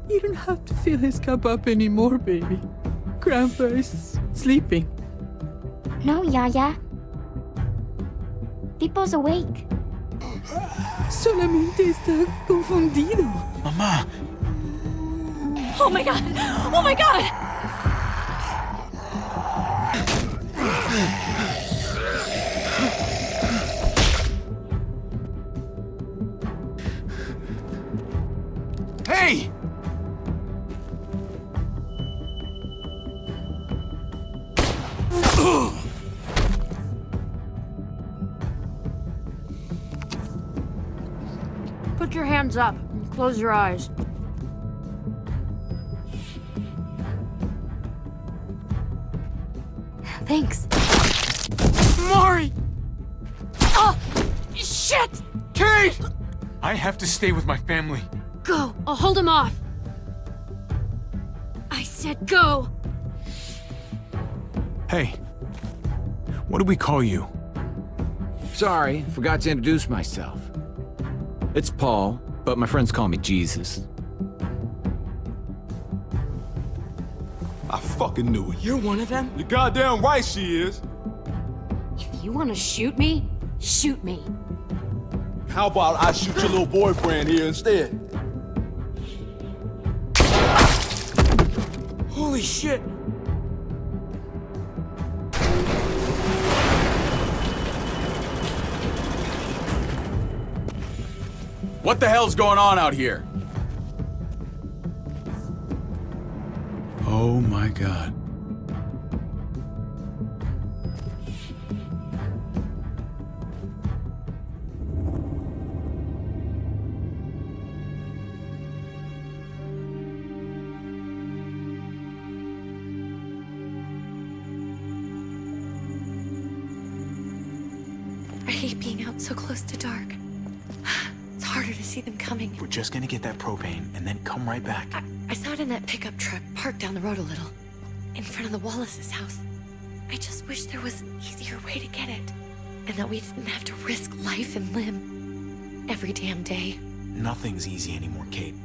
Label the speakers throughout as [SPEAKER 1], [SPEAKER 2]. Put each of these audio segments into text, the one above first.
[SPEAKER 1] You don't have to fill his cup up anymore, baby. Grandpa is sleeping.
[SPEAKER 2] No, Yaya. Pipo's awake.
[SPEAKER 1] Solamente está confundido.
[SPEAKER 3] Mamá.
[SPEAKER 4] Oh my god! Oh my god!
[SPEAKER 3] Hey!
[SPEAKER 4] Put your hands up and close your eyes.
[SPEAKER 2] Thanks.
[SPEAKER 3] Mari!
[SPEAKER 4] Oh! Shit!
[SPEAKER 3] Kate! I have to stay with my family.
[SPEAKER 4] Go! I'll hold him off. I said go!
[SPEAKER 3] Hey. What do we call you?
[SPEAKER 5] Sorry, forgot to introduce myself. It's Paul, but my friends call me Jesus.
[SPEAKER 6] I fucking knew it.
[SPEAKER 4] You're one of them?
[SPEAKER 6] You're goddamn right she is.
[SPEAKER 4] If you want to shoot me, shoot me.
[SPEAKER 6] How about I shoot your little boyfriend here instead?
[SPEAKER 4] Holy shit!
[SPEAKER 3] What the hell's going on out here? Oh my god.
[SPEAKER 7] I hate being out so close to dark. It's harder to see them coming.
[SPEAKER 3] We're just gonna get that propane and then come right back.
[SPEAKER 7] I saw it in that pickup truck parked down the road a little, in front of the Wallace's house. I just wish there was an easier way to get it, and that we didn't have to risk life and limb every damn day.
[SPEAKER 3] Nothing's easy anymore, Kate.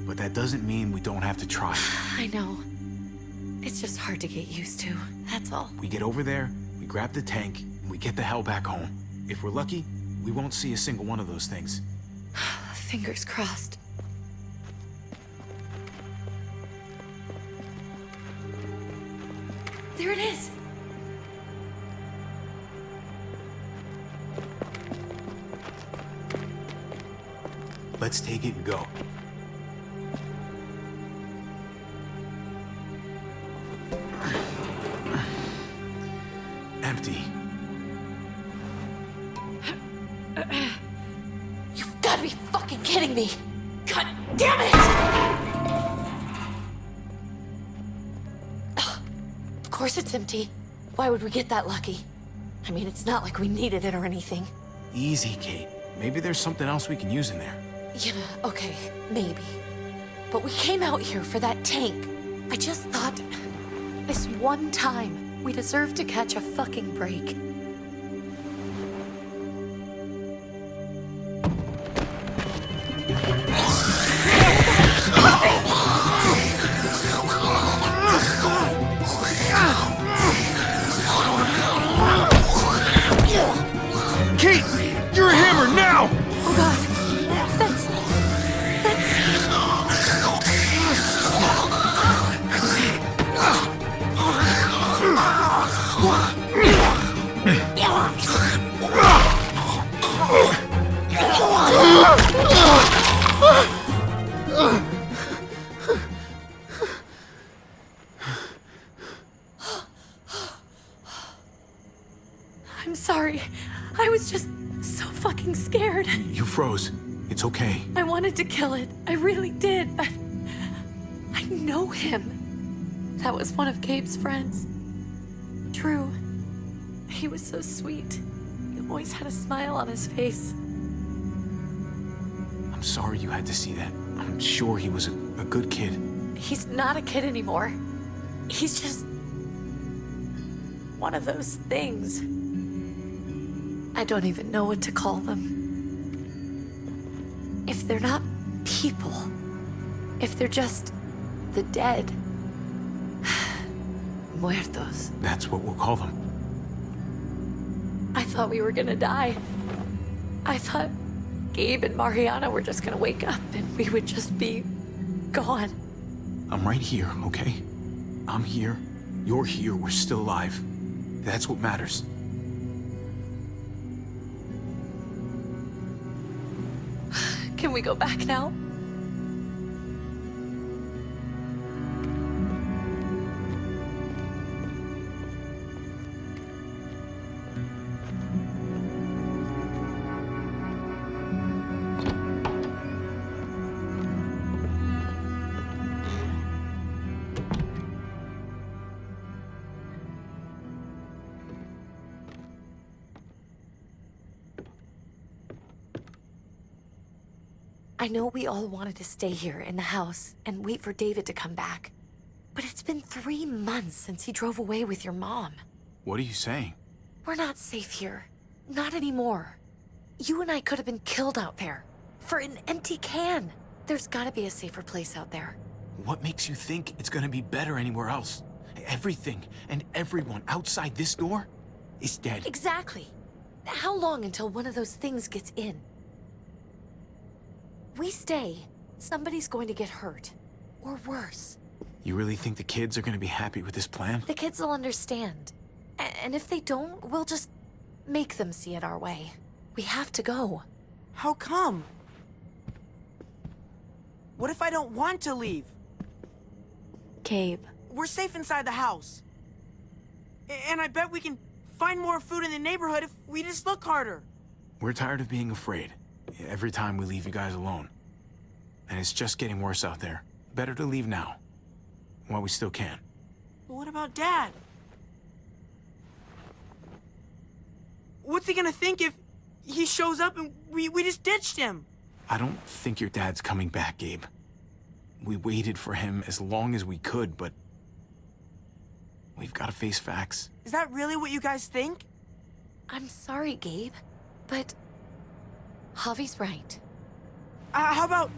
[SPEAKER 3] But that doesn't mean we don't have to try.
[SPEAKER 7] I know. It's just hard to get used to, that's all.
[SPEAKER 3] We get over there, we grab the tank, and we get the hell back home. If we're lucky, we won't see a single one of those things.
[SPEAKER 7] Fingers crossed. There it is!
[SPEAKER 3] Let's take it and go. Empty.
[SPEAKER 7] You've got to be fucking kidding me! God damn it! Ugh, of course it's empty. Why would we get that lucky? I mean, it's not like we needed it or anything.
[SPEAKER 3] Easy, Kate. Maybe there's something else we can use in there.
[SPEAKER 7] Yeah, okay, maybe. But we came out here for that tank. I just thought, this one time, we deserve to catch a fucking break.
[SPEAKER 3] Kate! You're a hammer now!
[SPEAKER 7] Oh god, that's... I'm sorry. I was just so fucking scared.
[SPEAKER 3] You froze. It's okay.
[SPEAKER 7] I wanted to kill it. I really did, but I know him. That was one of Gabe's friends. Drew. He was so sweet. He always had a smile on his face.
[SPEAKER 3] I'm sorry you had to see that. I'm sure he was a good kid.
[SPEAKER 7] He's not a kid anymore. He's just one of those things. I don't even know what to call them. If they're not people, if they're just the dead. Muertos.
[SPEAKER 3] That's what we'll call them.
[SPEAKER 7] I thought we were gonna die. I thought Gabe and Mariana were just gonna wake up and we would just be gone.
[SPEAKER 3] I'm right here, okay? I'm here. You're here. We're still alive. That's what matters.
[SPEAKER 7] Can we go back now? I know we all wanted to stay here in the house and wait for David to come back. But it's been 3 months since he drove away with your mom.
[SPEAKER 3] What are you saying?
[SPEAKER 7] We're not safe here. Not anymore. You and I could have been killed out there. For an empty can. There's gotta be a safer place out there.
[SPEAKER 3] What makes you think it's gonna be better anywhere else? Everything and everyone outside this door is dead.
[SPEAKER 7] Exactly. How long until one of those things gets in? We stay, somebody's going to get hurt. Or worse.
[SPEAKER 3] You really think the kids are gonna be happy with this plan?
[SPEAKER 7] The kids will understand. And if they don't, we'll just make them see it our way. We have to go.
[SPEAKER 8] How come? What if I don't want to leave?
[SPEAKER 7] Gabe.
[SPEAKER 8] We're safe inside the house. And I bet we can find more food in the neighborhood if we just look harder.
[SPEAKER 3] We're tired of being afraid. Every time we leave you guys alone. And it's just getting worse out there. Better to leave now. While we still can.
[SPEAKER 8] But what about Dad? What's he gonna think if he shows up and we just ditched him?
[SPEAKER 3] I don't think your dad's coming back, Gabe. We waited for him as long as we could, but we've got to face facts.
[SPEAKER 8] Is that really what you guys think?
[SPEAKER 7] I'm sorry, Gabe, but Javi's right.
[SPEAKER 8] How about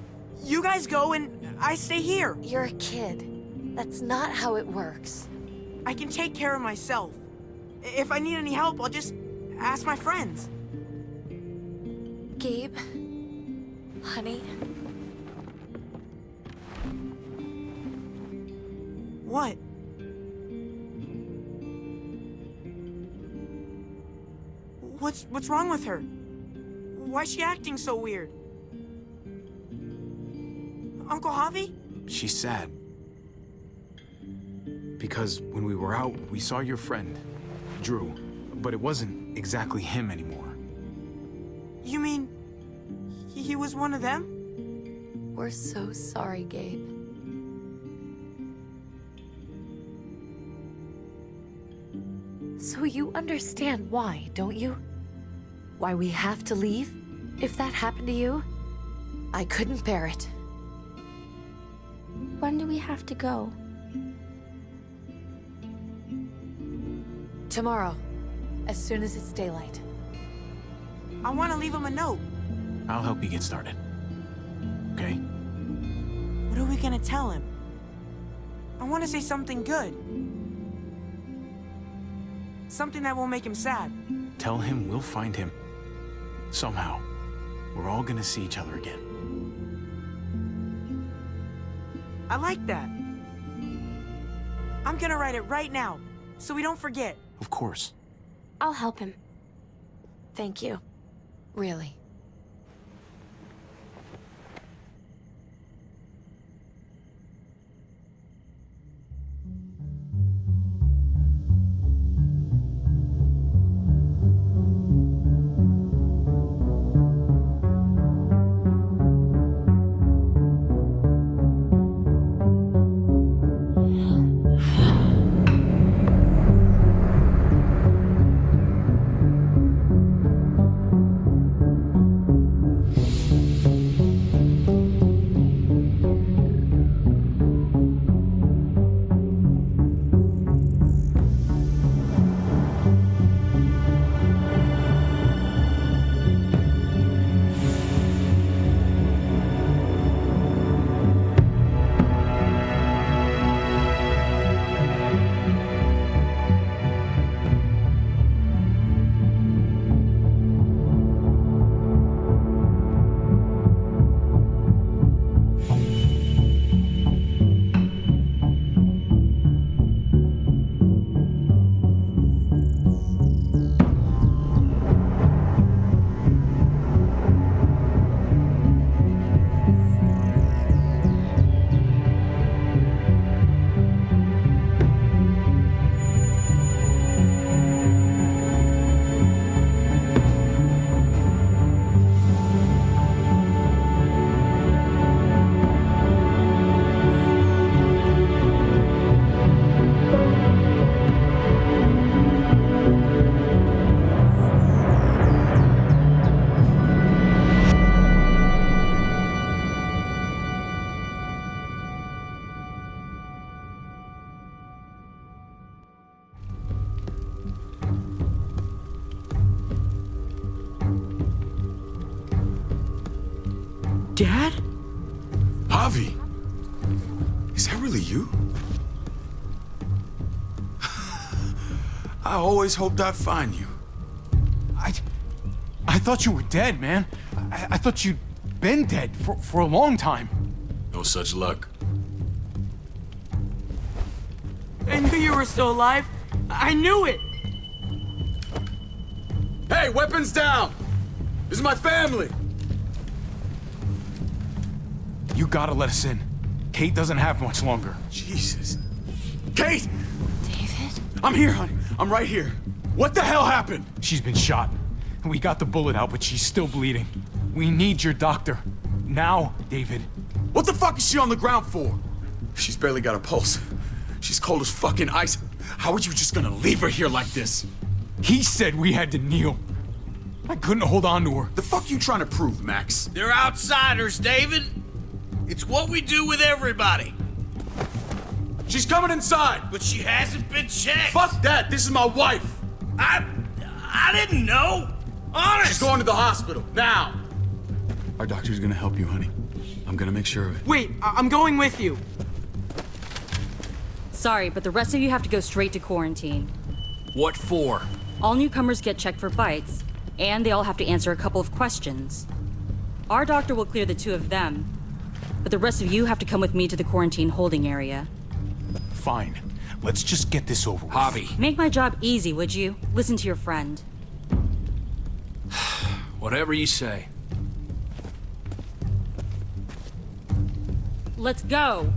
[SPEAKER 8] you guys go and I stay here?
[SPEAKER 7] You're a kid. That's not how it works.
[SPEAKER 8] I can take care of myself. If I need any help, I'll just ask my friends.
[SPEAKER 7] Gabe, honey,
[SPEAKER 8] What? What's wrong with her? Why's she acting so weird? Uncle Javi?
[SPEAKER 3] She's sad. Because when we were out, we saw your friend, Drew. But it wasn't exactly him anymore.
[SPEAKER 8] You mean he was one of them?
[SPEAKER 7] we're so sorry, Gabe. So you understand why, don't you? Why we have to leave? If that happened to you, I couldn't bear it.
[SPEAKER 2] When do we have to go?
[SPEAKER 7] Tomorrow, as soon as it's daylight.
[SPEAKER 8] I want to leave him a note.
[SPEAKER 3] I'll help you get started. Okay?
[SPEAKER 8] What are we gonna tell him? I want to say something good. Something that won't make him sad.
[SPEAKER 3] Tell him we'll find him. Somehow. We're all gonna see each other again.
[SPEAKER 8] I like that. I'm gonna write it right now, so we don't forget.
[SPEAKER 3] Of course.
[SPEAKER 2] I'll help him.
[SPEAKER 7] Thank you. Really.
[SPEAKER 1] Dad?
[SPEAKER 9] Javi! Is that really you? I always hoped I'd find you.
[SPEAKER 3] I thought you were dead, man. I thought you'd been dead for a long time.
[SPEAKER 9] No such luck.
[SPEAKER 8] I knew you were still alive. I knew it.
[SPEAKER 9] Hey, weapons down! This is my family!
[SPEAKER 3] You gotta let us in. Kate doesn't have much longer.
[SPEAKER 9] Jesus. Kate!
[SPEAKER 2] David?
[SPEAKER 9] I'm here, honey. I'm right here. What the hell happened?
[SPEAKER 3] She's been shot. We got the bullet out, but she's still bleeding. We need your doctor. Now, David.
[SPEAKER 9] What the fuck is she on the ground for? She's barely got a pulse. She's cold as fucking ice. How are you just gonna leave her here like this?
[SPEAKER 3] He said we had to kneel. I couldn't hold on to her.
[SPEAKER 9] The fuck you trying to prove, Max?
[SPEAKER 10] They're outsiders, David. It's what we do with everybody.
[SPEAKER 9] She's coming inside!
[SPEAKER 10] But she hasn't been checked.
[SPEAKER 9] Fuck that! This is my wife!
[SPEAKER 10] I didn't know. Honest.
[SPEAKER 9] She's going to the hospital, now! Our doctor's gonna help you, honey. I'm gonna make sure of it.
[SPEAKER 8] Wait, I'm going with you.
[SPEAKER 4] Sorry, but the rest of you have to go straight to quarantine.
[SPEAKER 10] What for?
[SPEAKER 4] All newcomers get checked for bites, and they all have to answer a couple of questions. Our doctor will clear the two of them, but the rest of you have to come with me to the quarantine holding area.
[SPEAKER 3] Fine. Let's just get this over with.
[SPEAKER 10] Javi.
[SPEAKER 4] Make my job easy, would you? Listen to your friend.
[SPEAKER 10] Whatever you say.
[SPEAKER 4] Let's go!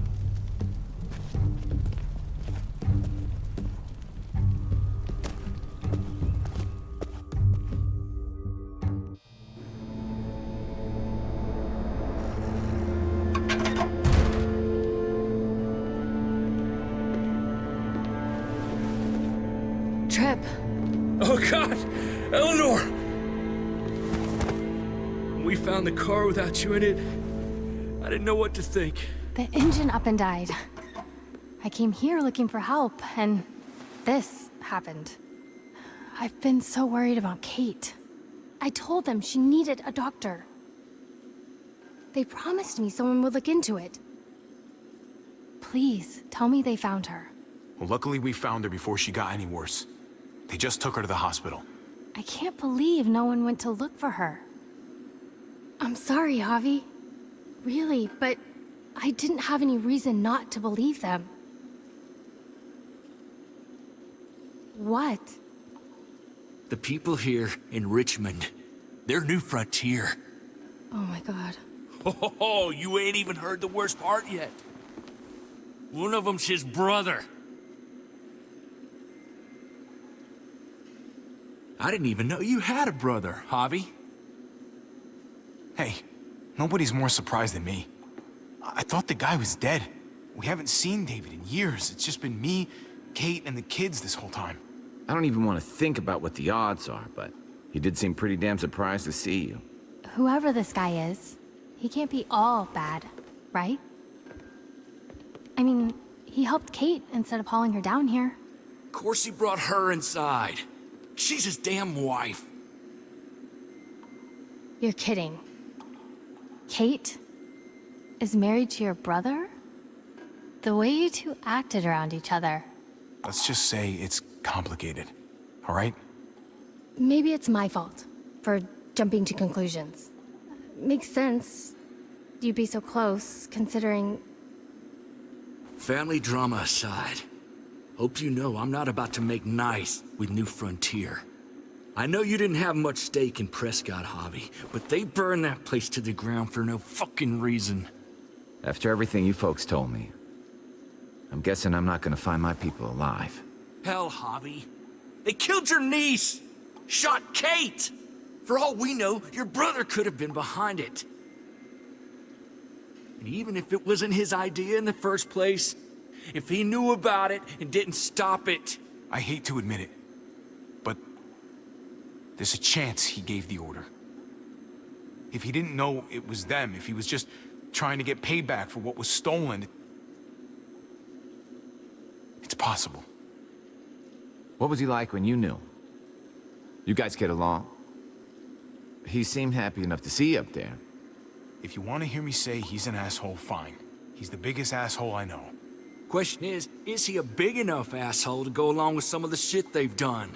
[SPEAKER 7] Trip.
[SPEAKER 10] Oh, God! Eleanor! We found the car without you in it. I didn't know what to think.
[SPEAKER 2] The engine up and died. I came here looking for help, and this happened. I've been so worried about Kate. I told them she needed a doctor. They promised me someone would look into it. Please, tell me they found her.
[SPEAKER 3] Well, luckily we found her before she got any worse. They just took her to the hospital.
[SPEAKER 2] I can't believe no one went to look for her. I'm sorry, Javi. Really, but I didn't have any reason not to believe them. What?
[SPEAKER 10] The people here in Richmond, they're New Frontier.
[SPEAKER 2] Oh my god.
[SPEAKER 10] Oh, you ain't even heard the worst part yet. One of them's his brother. I didn't even know you had a brother, Javi.
[SPEAKER 3] Hey, nobody's more surprised than me. I thought the guy was dead. We haven't seen David in years. It's just been me, Kate, and the kids this whole time.
[SPEAKER 5] I don't even want to think about what the odds are, but he did seem pretty damn surprised to see you.
[SPEAKER 2] Whoever this guy is, he can't be all bad, right? I mean, he helped Kate instead of hauling her down here.
[SPEAKER 10] Of course he brought her inside. She's his damn wife.
[SPEAKER 2] You're kidding. Kate is married to your brother? The way you two acted around each other.
[SPEAKER 3] Let's just say it's complicated, all right?
[SPEAKER 2] Maybe it's my fault for jumping to conclusions. Makes sense. You'd be so close, considering...
[SPEAKER 10] Family drama aside, hope you know I'm not about to make nice with New Frontier. I know you didn't have much stake in Prescott, Javi, but they burned that place to the ground for no fucking reason.
[SPEAKER 5] After everything you folks told me, I'm guessing I'm not gonna find my people alive.
[SPEAKER 10] Hell, Javi. They killed your niece! Shot Kate! For all we know, your brother could have been behind it. And even if it wasn't his idea in the first place, if he knew about it and didn't stop it...
[SPEAKER 3] I hate to admit it, but there's a chance he gave the order. If he didn't know it was them, if he was just trying to get payback for what was stolen, it's possible.
[SPEAKER 5] What was he like when you knew? You guys get along? He seemed happy enough to see you up there.
[SPEAKER 3] If you want to hear me say he's an asshole, fine. He's the biggest asshole I know.
[SPEAKER 10] Question is he a big enough asshole to go along with some of the shit they've done?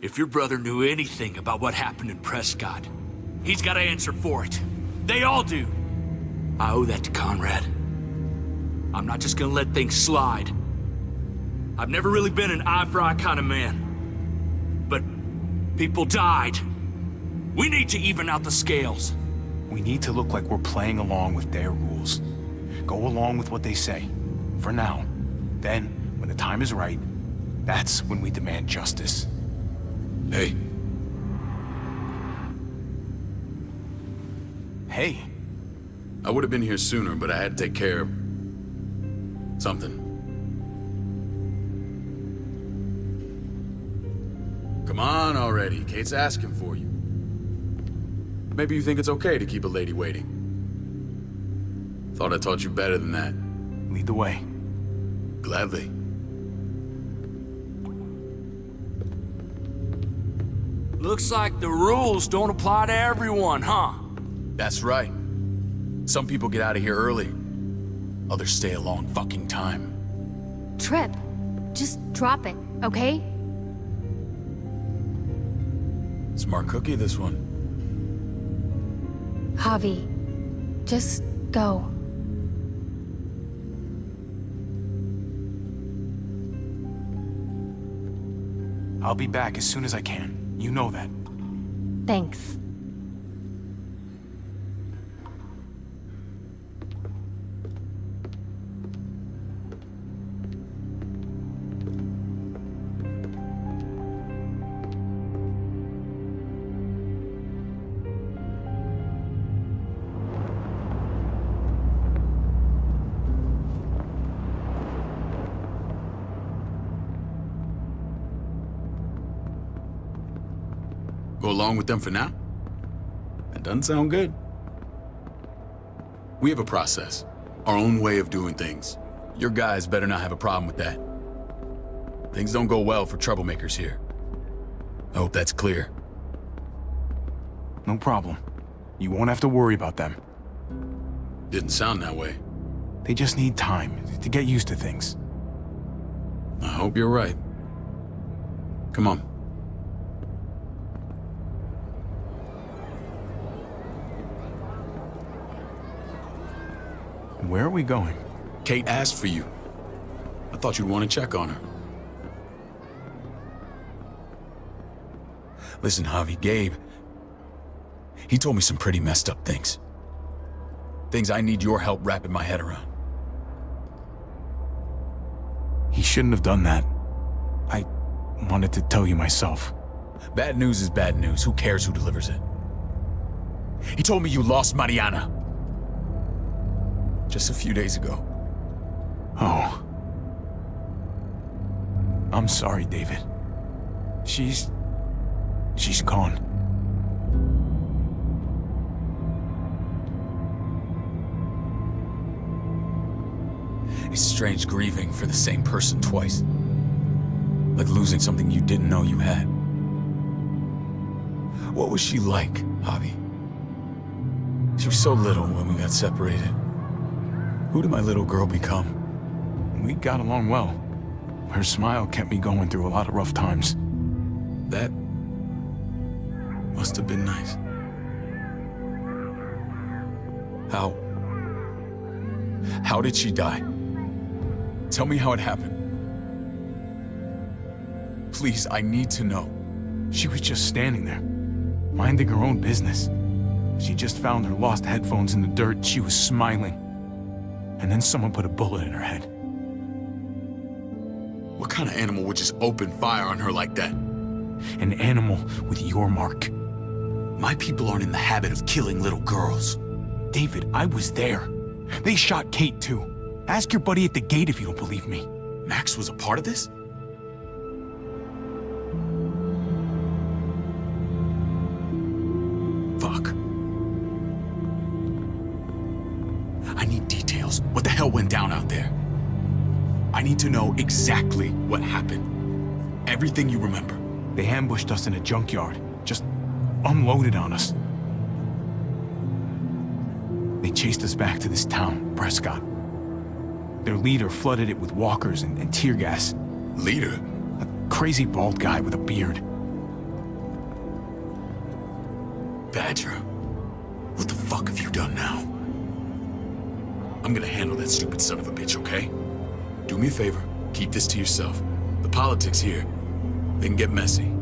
[SPEAKER 10] If your brother knew anything about what happened in Prescott, he's got to answer for it. They all do. I owe that to Conrad. I'm not just gonna let things slide. I've never really been an eye-for-eye kind of man. But people died. We need to even out the scales.
[SPEAKER 3] We need to look like we're playing along with their rules. Go along with what they say. For now. Then, when the time is right, that's when we demand justice.
[SPEAKER 9] Hey.
[SPEAKER 3] Hey.
[SPEAKER 9] I would have been here sooner, but I had to take care of something. Come on already. Kate's asking for you. Maybe you think it's okay to keep a lady waiting. Thought I taught you better than that.
[SPEAKER 3] Lead the way.
[SPEAKER 9] Gladly.
[SPEAKER 10] Looks like the rules don't apply to everyone, huh?
[SPEAKER 9] That's right. Some people get out of here early. Others stay a long fucking time.
[SPEAKER 2] Trip, just drop it, okay?
[SPEAKER 9] Smart cookie, this one.
[SPEAKER 2] Javi, just go.
[SPEAKER 3] I'll be back as soon as I can. You know that.
[SPEAKER 2] Thanks.
[SPEAKER 9] Go along with them for now? That doesn't sound good. We have a process, our own way of doing things. Your guys better not have a problem with that. Things don't go well for troublemakers here. I hope that's clear.
[SPEAKER 3] No problem. You won't have to worry about them.
[SPEAKER 9] Didn't sound that way.
[SPEAKER 3] They just need time to get used to things.
[SPEAKER 9] I hope you're right. Come on.
[SPEAKER 3] Where are we going?
[SPEAKER 9] Kate asked for you. I thought you'd want to check on her. Listen, Javi, Gabe, he told me some pretty messed up things. Things I need your help wrapping my head around.
[SPEAKER 3] He shouldn't have done that. I wanted to tell you myself.
[SPEAKER 9] Bad news is bad news. Who cares who delivers it? He told me you lost Mariana. Just a few days ago.
[SPEAKER 3] Oh. I'm sorry, David. She's gone.
[SPEAKER 9] It's strange grieving for the same person twice. Like losing something you didn't know you had. What was she like, Javi? She was so little when we got separated. Who did my little girl become?
[SPEAKER 3] We got along well. Her smile kept me going through a lot of rough times.
[SPEAKER 9] That must have been nice. How did she die? Tell me how it happened. Please, I need to know.
[SPEAKER 3] She was just standing there, minding her own business. She just found her lost headphones in the dirt. She was smiling. And then someone put a bullet in her head.
[SPEAKER 9] What kind of animal would just open fire on her like that?
[SPEAKER 3] An animal with your mark.
[SPEAKER 9] My people aren't in the habit of killing little girls.
[SPEAKER 3] David, I was there. They shot Kate too. Ask your buddy at the gate if you don't believe me.
[SPEAKER 9] Max was a part of this? Fuck. I need details. What the hell went down out there? I need to know exactly what happened. Everything you remember.
[SPEAKER 3] They ambushed us in a junkyard. Just unloaded on us. They chased us back to this town, Prescott. Their leader flooded it with walkers and tear gas.
[SPEAKER 9] Leader?
[SPEAKER 3] A crazy bald guy with a beard.
[SPEAKER 9] Badger, what the fuck have you done now? I'm gonna handle that stupid son of a bitch, okay? Do me a favor, keep this to yourself. The politics here, they can get messy.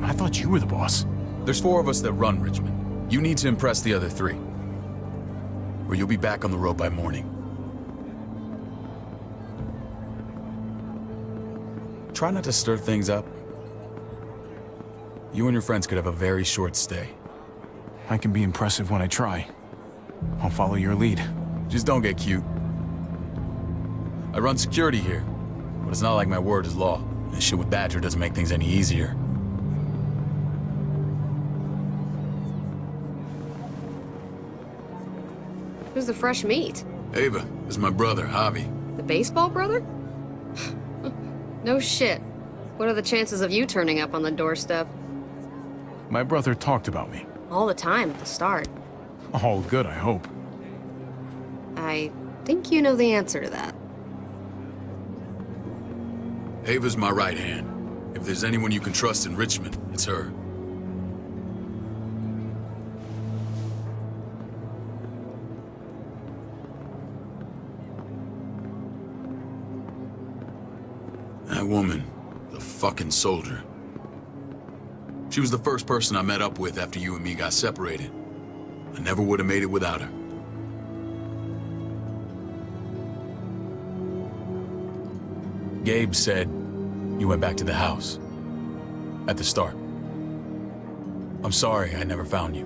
[SPEAKER 3] I thought you were the boss.
[SPEAKER 9] There's 4 of us that run Richmond. You need to impress the other 3. Or you'll be back on the road by morning. Try not to stir things up. You and your friends could have a very short stay.
[SPEAKER 3] I can be impressive when I try. I'll follow your lead.
[SPEAKER 9] Just don't get cute. I run security here, but it's not like my word is law. This shit with Badger doesn't make things any easier.
[SPEAKER 11] Who's the fresh meat?
[SPEAKER 9] Ava, this is my brother, Javi.
[SPEAKER 11] The baseball brother? No shit. What are the chances of you turning up on the doorstep?
[SPEAKER 3] My brother talked about me.
[SPEAKER 11] All the time at the start.
[SPEAKER 3] All good, I hope.
[SPEAKER 11] I think you know the answer to that.
[SPEAKER 9] Ava's my right hand. If there's anyone you can trust in Richmond, it's her. That woman, the fucking soldier. She was the first person I met up with after you and me got separated. I never would have made it without her. Gabe said you went back to the house. At the start. I'm sorry I never found you.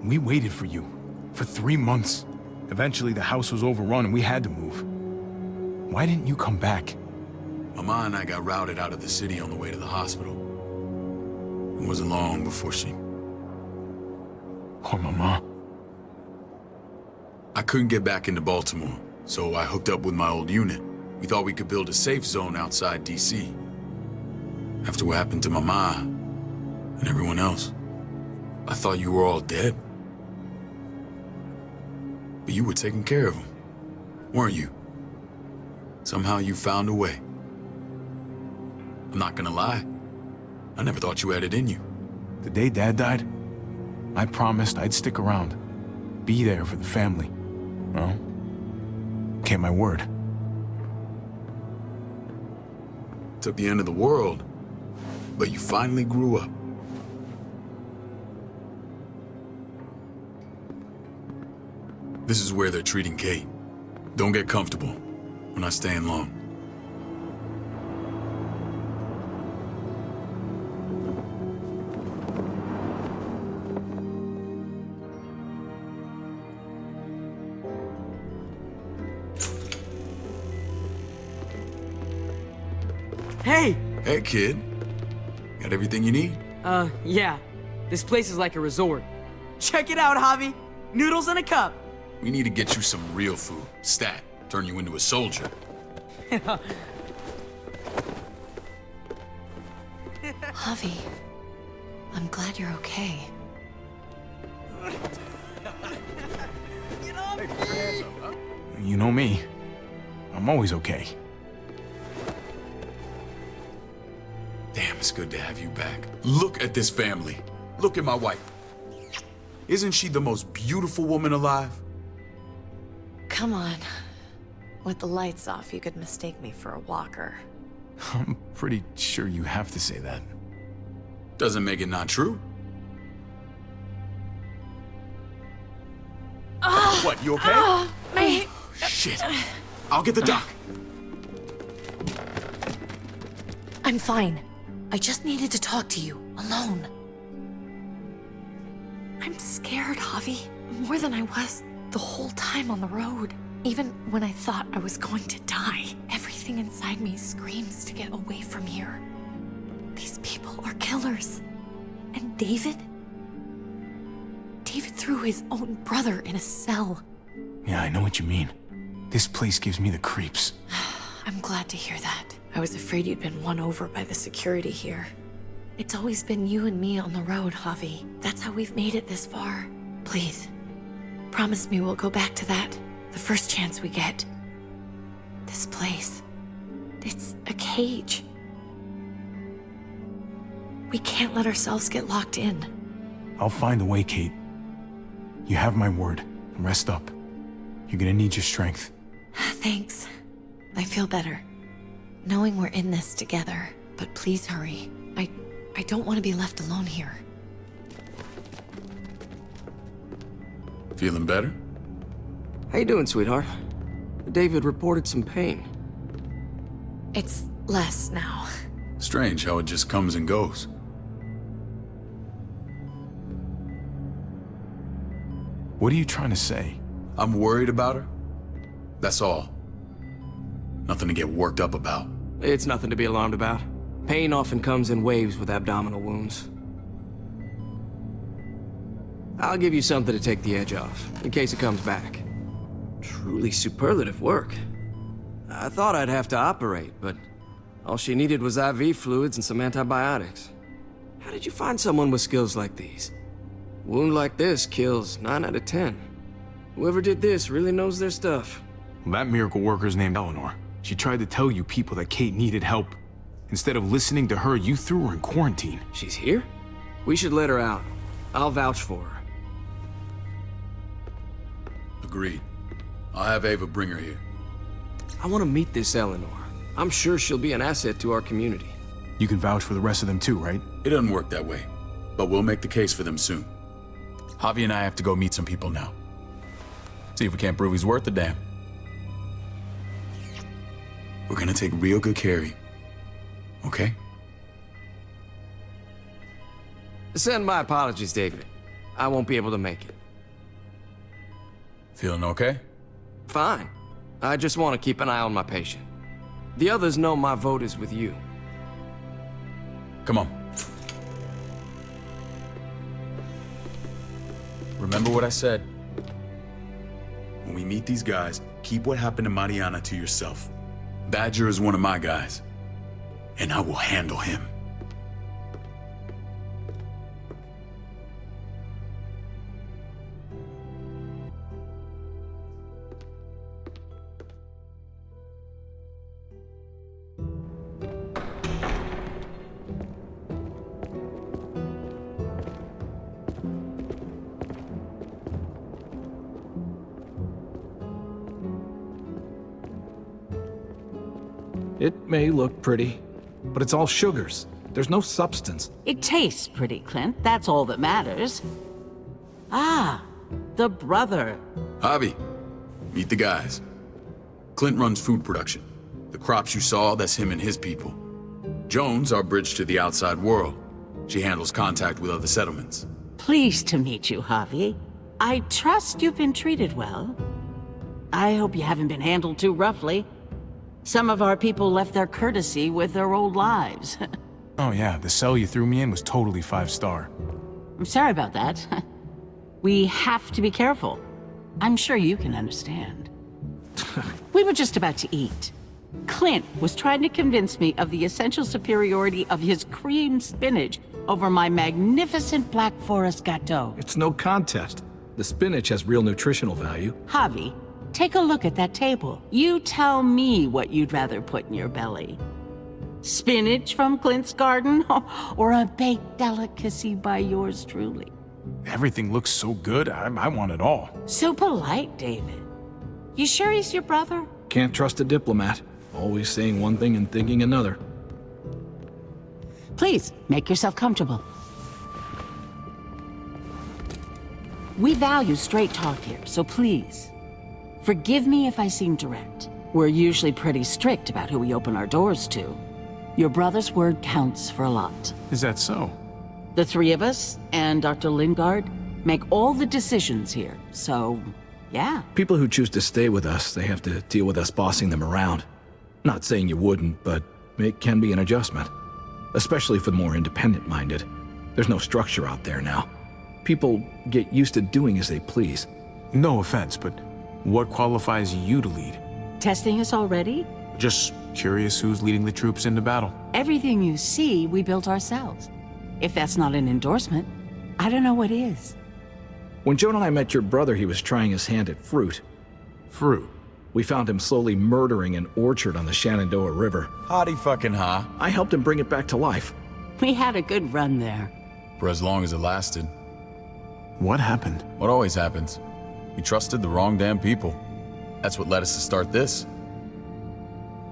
[SPEAKER 3] We waited for you. For 3 months. Eventually the house was overrun and we had to move. Why didn't you come back?
[SPEAKER 9] Mama and I got routed out of the city on the way to the hospital. It wasn't long before she...
[SPEAKER 3] Poor Mama.
[SPEAKER 9] I couldn't get back into Baltimore, so I hooked up with my old unit. We thought we could build a safe zone outside D.C. After what happened to Mama and everyone else, I thought you were all dead. But you were taking care of them, weren't you? Somehow you found a way. I'm not gonna lie. I never thought you had it in you.
[SPEAKER 3] The day Dad died, I promised I'd stick around. Be there for the family. Well, kept my word.
[SPEAKER 9] Took the end of the world, but you finally grew up. This is where they're treating Kate. Don't get comfortable. We're not staying long.
[SPEAKER 8] Hey!
[SPEAKER 9] Hey, kid. Got everything you need?
[SPEAKER 8] Yeah. This place is like a resort. Check it out, Javi. Noodles in a cup.
[SPEAKER 9] We need to get you some real food. Stat. Turn you into a soldier.
[SPEAKER 7] Javi, I'm glad you're okay.
[SPEAKER 3] You know me. I'm always okay.
[SPEAKER 9] Damn, it's good to have you back. Look at this family. Look at my wife. Isn't she the most beautiful woman alive?
[SPEAKER 7] Come on. With the lights off, you could mistake me for a walker.
[SPEAKER 3] I'm pretty sure you have to say that.
[SPEAKER 9] Doesn't make it not true. What, you okay?
[SPEAKER 7] Mate!
[SPEAKER 9] Shit. I'll get the doc.
[SPEAKER 7] I'm fine. I just needed to talk to you, alone. I'm scared, Javi. More than I was the whole time on the road. Even when I thought I was going to die, everything inside me screams to get away from here. These people are killers. And David? David threw his own brother in a cell.
[SPEAKER 3] Yeah, I know what you mean. This place gives me the creeps.
[SPEAKER 7] I'm glad to hear that. I was afraid you'd been won over by the security here. It's always been you and me on the road, Javi. That's how we've made it this far. Please, promise me we'll go back to that the first chance we get. This place, it's a cage. We can't let ourselves get locked in.
[SPEAKER 3] I'll find a way, Kate. You have my word. Rest up. You're gonna need your strength.
[SPEAKER 7] Thanks. I feel better. Knowing we're in this together. But please hurry. I don't want to be left alone here.
[SPEAKER 9] Feeling better?
[SPEAKER 12] How you doing, sweetheart? David reported some pain.
[SPEAKER 7] It's less now.
[SPEAKER 9] Strange how it just comes and goes.
[SPEAKER 3] What are you trying to say?
[SPEAKER 9] I'm worried about her. That's all. Nothing to get worked up about.
[SPEAKER 12] It's nothing to be alarmed about. Pain often comes in waves with abdominal wounds. I'll give you something to take the edge off, in case it comes back. Truly superlative work. I thought I'd have to operate, but all she needed was IV fluids and some antibiotics. How did you find someone with skills like these? A wound like this kills 9 out of 10. Whoever did this really knows their stuff.
[SPEAKER 3] Well, that miracle worker's named Eleanor. She tried to tell you people that Kate needed help. Instead of listening to her, you threw her in quarantine.
[SPEAKER 12] She's here? We should let her out. I'll vouch for her.
[SPEAKER 9] Agreed. I'll have Ava bring her here.
[SPEAKER 12] I want to meet this Eleanor. I'm sure she'll be an asset to our community.
[SPEAKER 3] You can vouch for the rest of them too, right?
[SPEAKER 9] It doesn't work that way, but we'll make the case for them soon. Javi and I have to go meet some people now. See if we can't prove he's worth the damn. We're gonna take real good care of you. Okay?
[SPEAKER 12] Send my apologies, David. I won't be able to make it.
[SPEAKER 9] Feeling okay?
[SPEAKER 12] Fine. I just want to keep an eye on my patient. The others know my vote is with you.
[SPEAKER 9] Come on. Remember what I said. When we meet these guys, keep what happened to Mariana to yourself. Badger is one of my guys, and I will handle him.
[SPEAKER 5] It may look pretty, but it's all sugars. There's no substance.
[SPEAKER 13] It tastes pretty, Clint. That's all that matters. Ah, the brother.
[SPEAKER 9] Javi, meet the guys. Clint runs food production. The crops you saw, that's him and his people. Jones, our bridge to the outside world. She handles contact with other settlements.
[SPEAKER 13] Pleased to meet you, Javi. I trust you've been treated well. I hope you haven't been handled too roughly. Some of our people left their courtesy with their old lives.
[SPEAKER 3] Oh yeah, the cell you threw me in was totally 5-star.
[SPEAKER 13] I'm sorry about that. We have to be careful. I'm sure you can understand. We were just about to eat. Clint was trying to convince me of the essential superiority of his cream spinach over my magnificent Black Forest gâteau.
[SPEAKER 5] It's no contest. The spinach has real nutritional value.
[SPEAKER 13] Javi, take a look at that table. You tell me what you'd rather put in your belly. Spinach from Clint's garden, or a baked delicacy by yours truly?
[SPEAKER 3] Everything looks so good, I want it all.
[SPEAKER 13] So polite, David. You sure he's your brother?
[SPEAKER 5] Can't trust a diplomat. Always saying one thing and thinking another.
[SPEAKER 13] Please, make yourself comfortable. We value straight talk here, so please, forgive me if I seem direct. We're usually pretty strict about who we open our doors to. Your brother's word counts for a lot.
[SPEAKER 3] Is that so?
[SPEAKER 13] The three of us and Dr. Lingard make all the decisions here, so yeah.
[SPEAKER 5] People who choose to stay with us, they have to deal with us bossing them around. Not saying you wouldn't, but it can be an adjustment. Especially for the more independent-minded. There's no structure out there now. People get used to doing as they please.
[SPEAKER 3] No offense, but what qualifies you to lead?
[SPEAKER 13] Testing us already?
[SPEAKER 3] Just curious who's leading the troops into battle.
[SPEAKER 13] Everything you see, we built ourselves. If that's not an endorsement, I don't know what is.
[SPEAKER 5] When Joan and I met your brother, he was trying his hand at fruit.
[SPEAKER 3] Fruit?
[SPEAKER 5] We found him slowly murdering an orchard on the Shenandoah River.
[SPEAKER 9] Hotty fucking ha.
[SPEAKER 5] I helped him bring it back to life.
[SPEAKER 13] We had a good run there.
[SPEAKER 9] For as long as it lasted.
[SPEAKER 3] What happened?
[SPEAKER 9] What always happens. We trusted the wrong damn people. That's what led us to start this.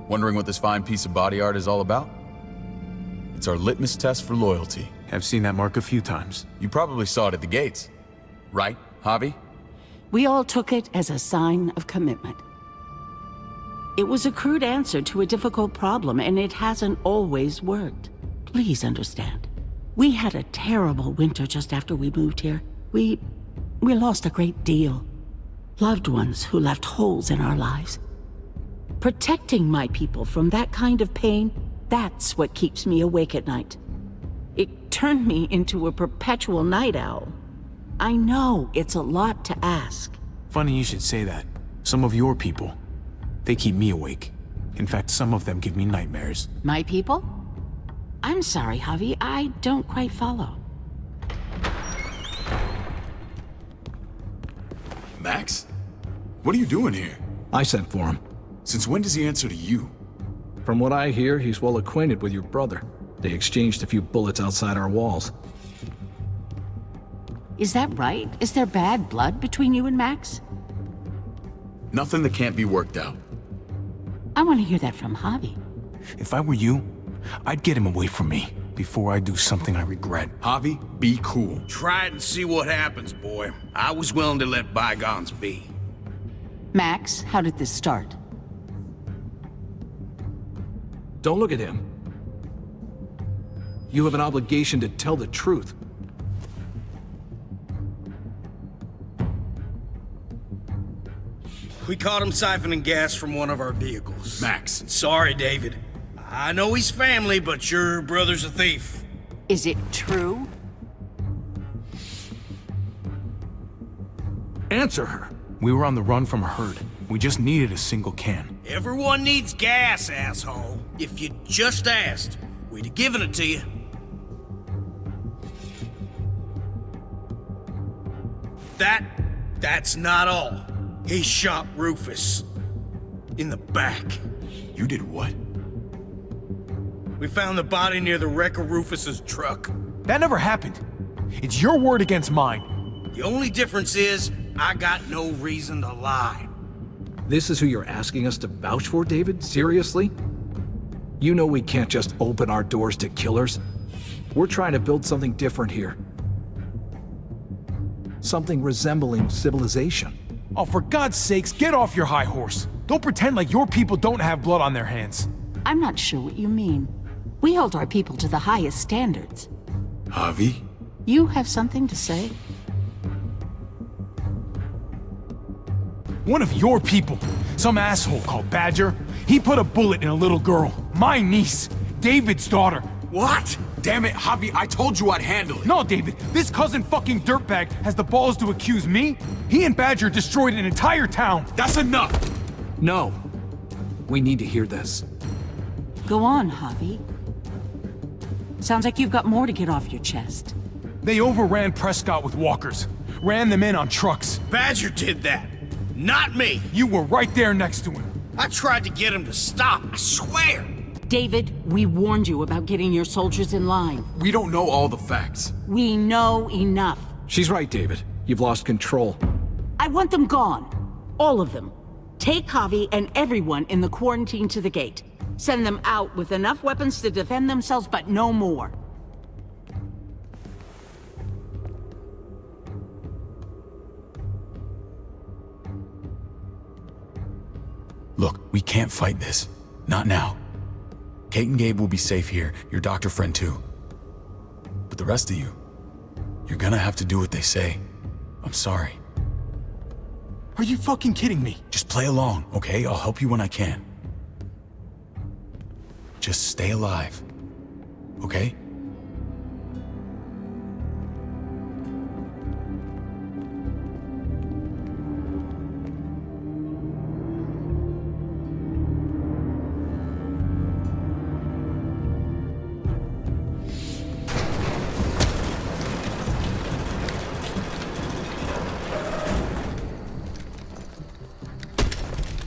[SPEAKER 9] Wondering what this fine piece of body art is all about? It's our litmus test for loyalty.
[SPEAKER 3] I've seen that mark a few times.
[SPEAKER 9] You probably saw it at the gates. Right, Javi?
[SPEAKER 13] We all took it as a sign of commitment. It was a crude answer to a difficult problem, and it hasn't always worked. Please understand. We had a terrible winter just after we moved here. We lost a great deal. Loved ones who left holes in our lives. Protecting my people from that kind of pain, that's what keeps me awake at night. It turned me into a perpetual night owl. I know it's a lot to ask.
[SPEAKER 3] Funny you should say that. Some of your people, they keep me awake. In fact, some of them give me nightmares.
[SPEAKER 13] My people? I'm sorry, Javi, I don't quite follow.
[SPEAKER 9] Max? What are you doing here?
[SPEAKER 5] I sent for him.
[SPEAKER 9] Since when does he answer to you?
[SPEAKER 5] From what I hear, he's well acquainted with your brother. They exchanged a few bullets outside our walls.
[SPEAKER 13] Is that right? Is there bad blood between you and Max?
[SPEAKER 9] Nothing that can't be worked out.
[SPEAKER 13] I want to hear that from Javi.
[SPEAKER 3] If I were you, I'd get him away from me before I do something I regret.
[SPEAKER 9] Javi, be cool.
[SPEAKER 14] Try it and see what happens, boy. I was willing to let bygones be.
[SPEAKER 13] Max, how did this start?
[SPEAKER 5] Don't look at him. You have an obligation to tell the truth.
[SPEAKER 14] We caught him siphoning gas from one of our vehicles.
[SPEAKER 9] Max.
[SPEAKER 14] Sorry, David. I know he's family, but your brother's a thief.
[SPEAKER 13] Is it true?
[SPEAKER 5] Answer her.
[SPEAKER 3] We were on the run from a herd. We just needed a single can.
[SPEAKER 14] Everyone needs gas, asshole. If you just asked, we'd have given it to you. That's not all. He shot Rufus. In the back.
[SPEAKER 9] You did what?
[SPEAKER 14] We found the body near the wreck of Rufus's truck.
[SPEAKER 3] That never happened. It's your word against mine.
[SPEAKER 14] The only difference is, I got no reason to lie.
[SPEAKER 5] This is who you're asking us to vouch for, David? Seriously? You know we can't just open our doors to killers. We're trying to build something different here. Something resembling civilization.
[SPEAKER 3] Oh, for God's sakes, get off your high horse. Don't pretend like your people don't have blood on their hands.
[SPEAKER 13] I'm not sure what you mean. We hold our people to the highest standards.
[SPEAKER 9] Javi?
[SPEAKER 13] You have something to say?
[SPEAKER 3] One of your people, some asshole called Badger, he put a bullet in a little girl. My niece, David's daughter.
[SPEAKER 9] What? Damn it, Javi, I told you I'd handle it.
[SPEAKER 3] No, David, this cousin fucking dirtbag has the balls to accuse me? He and Badger destroyed an entire town.
[SPEAKER 9] That's enough!
[SPEAKER 5] No. We need to hear this.
[SPEAKER 13] Go on, Javi. Sounds like you've got more to get off your chest.
[SPEAKER 3] They overran Prescott with walkers. Ran them in on trucks.
[SPEAKER 14] Badger did that. Not me.
[SPEAKER 3] You were right there next to him.
[SPEAKER 14] I tried to get him to stop, I swear.
[SPEAKER 13] David, we warned you about getting your soldiers in line.
[SPEAKER 9] We don't know all the facts.
[SPEAKER 13] We know enough.
[SPEAKER 5] She's right, David. You've lost control.
[SPEAKER 13] I want them gone. All of them. Take Javi and everyone in the quarantine to the gate. Send them out with enough weapons to defend themselves, but no more.
[SPEAKER 9] Look, we can't fight this. Not now. Kate and Gabe will be safe here, your doctor friend too. But the rest of you, you're gonna have to do what they say. I'm sorry.
[SPEAKER 3] Are you fucking kidding me?
[SPEAKER 9] Just play along, okay? I'll help you when I can. Just stay alive, okay?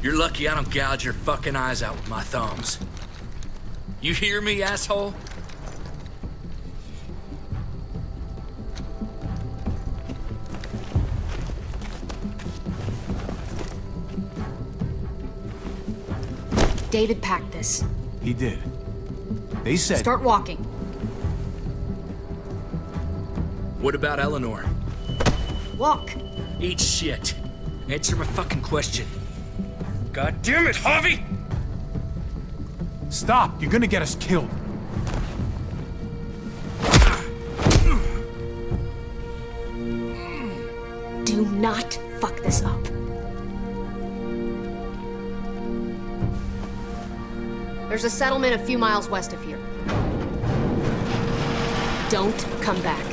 [SPEAKER 10] You're lucky I don't gouge your fucking eyes out with my thumbs. You hear me, asshole?
[SPEAKER 11] David packed this.
[SPEAKER 3] He did. They said...
[SPEAKER 11] Start walking.
[SPEAKER 10] What about Eleanor?
[SPEAKER 11] Walk.
[SPEAKER 10] Eat shit. Answer my fucking question. God damn it, Javi!
[SPEAKER 3] Stop! You're gonna get us killed.
[SPEAKER 11] Do not fuck this up. There's a settlement a few miles west of here. Don't come back.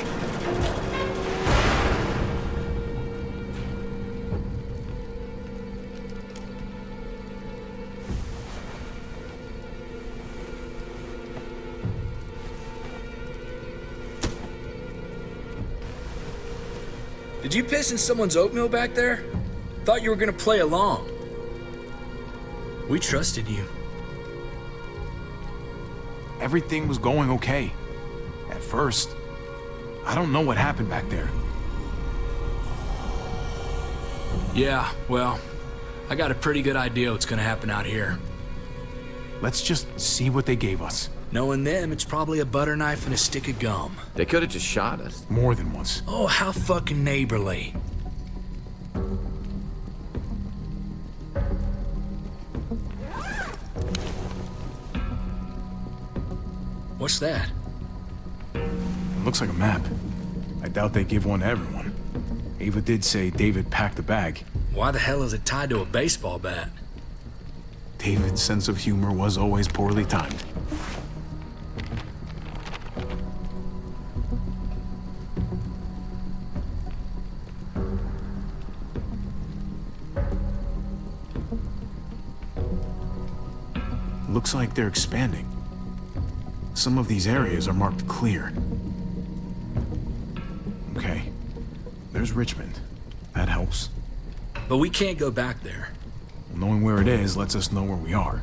[SPEAKER 10] Did you piss in someone's oatmeal back there? Thought you were gonna play along. We trusted you.
[SPEAKER 3] Everything was going okay. At first. I don't know what happened back there.
[SPEAKER 10] Yeah, well, I got a pretty good idea what's gonna happen out here.
[SPEAKER 3] Let's just see what they gave us.
[SPEAKER 10] Knowing them, it's probably a butter knife and a stick of gum.
[SPEAKER 12] They could have just shot us.
[SPEAKER 3] More than once.
[SPEAKER 10] Oh, how fucking neighborly. What's that?
[SPEAKER 3] Looks like a map. I doubt they give one to everyone. Ava did say David packed a bag.
[SPEAKER 10] Why the hell is it tied to a baseball bat?
[SPEAKER 3] David's sense of humor was always poorly timed. Looks like they're expanding. Some of these areas are marked clear. Okay. There's Richmond. That helps.
[SPEAKER 10] But we can't go back there.
[SPEAKER 3] Well, knowing where it is lets us know where we are.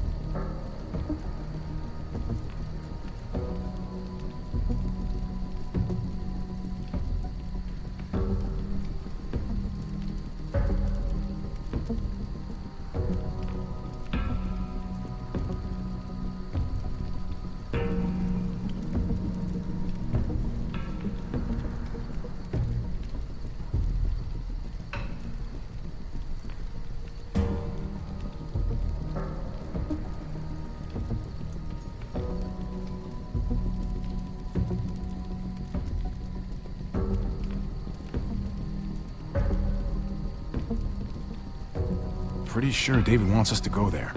[SPEAKER 3] Pretty sure David wants us to go there.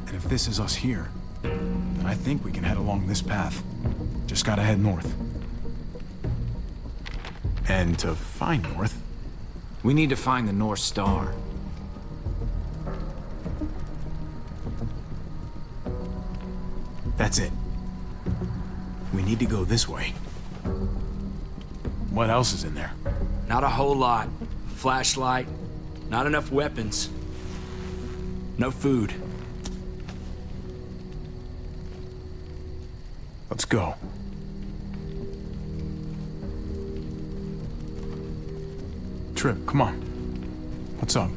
[SPEAKER 3] And if this is us here, then I think we can head along this path. Just gotta head north. And to find north...
[SPEAKER 5] We need to find the North Star.
[SPEAKER 3] That's it. We need to go this way. What else is in there?
[SPEAKER 10] Not a whole lot. Flashlight, not enough weapons. No food.
[SPEAKER 3] Let's go. Trip, come on. What's up?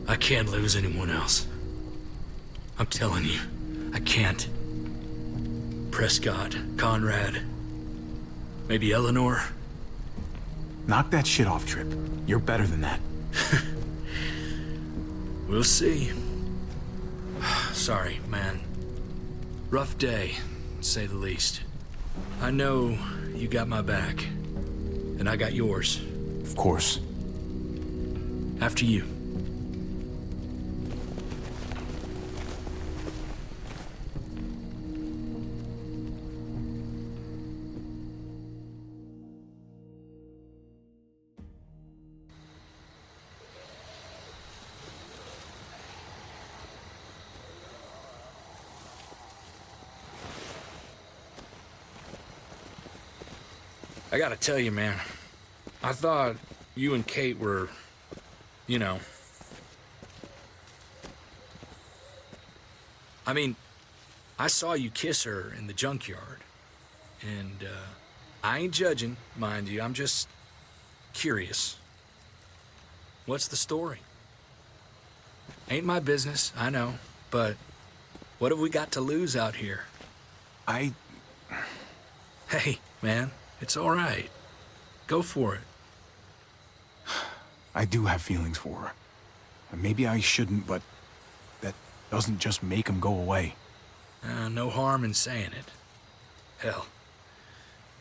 [SPEAKER 10] I can't lose anyone else. I'm telling you, I can't. Prescott, Conrad, maybe Eleanor.
[SPEAKER 3] Knock that shit off, Trip. You're better than that.
[SPEAKER 10] We'll see. Sorry, man. Rough day, to say the least. I know you got my back, and I got yours.
[SPEAKER 3] Of course.
[SPEAKER 10] After you. I gotta tell you, man, I thought you and Kate were, you know, I mean, I saw you kiss her in the junkyard. And, I ain't judging, mind you. I'm just curious. What's the story? Ain't my business, I know. But what have we got to lose out here? Hey, man, it's all right. Go for it.
[SPEAKER 3] I do have feelings for her. And maybe I shouldn't, but that doesn't just make them go away.
[SPEAKER 10] No harm in saying it. Hell,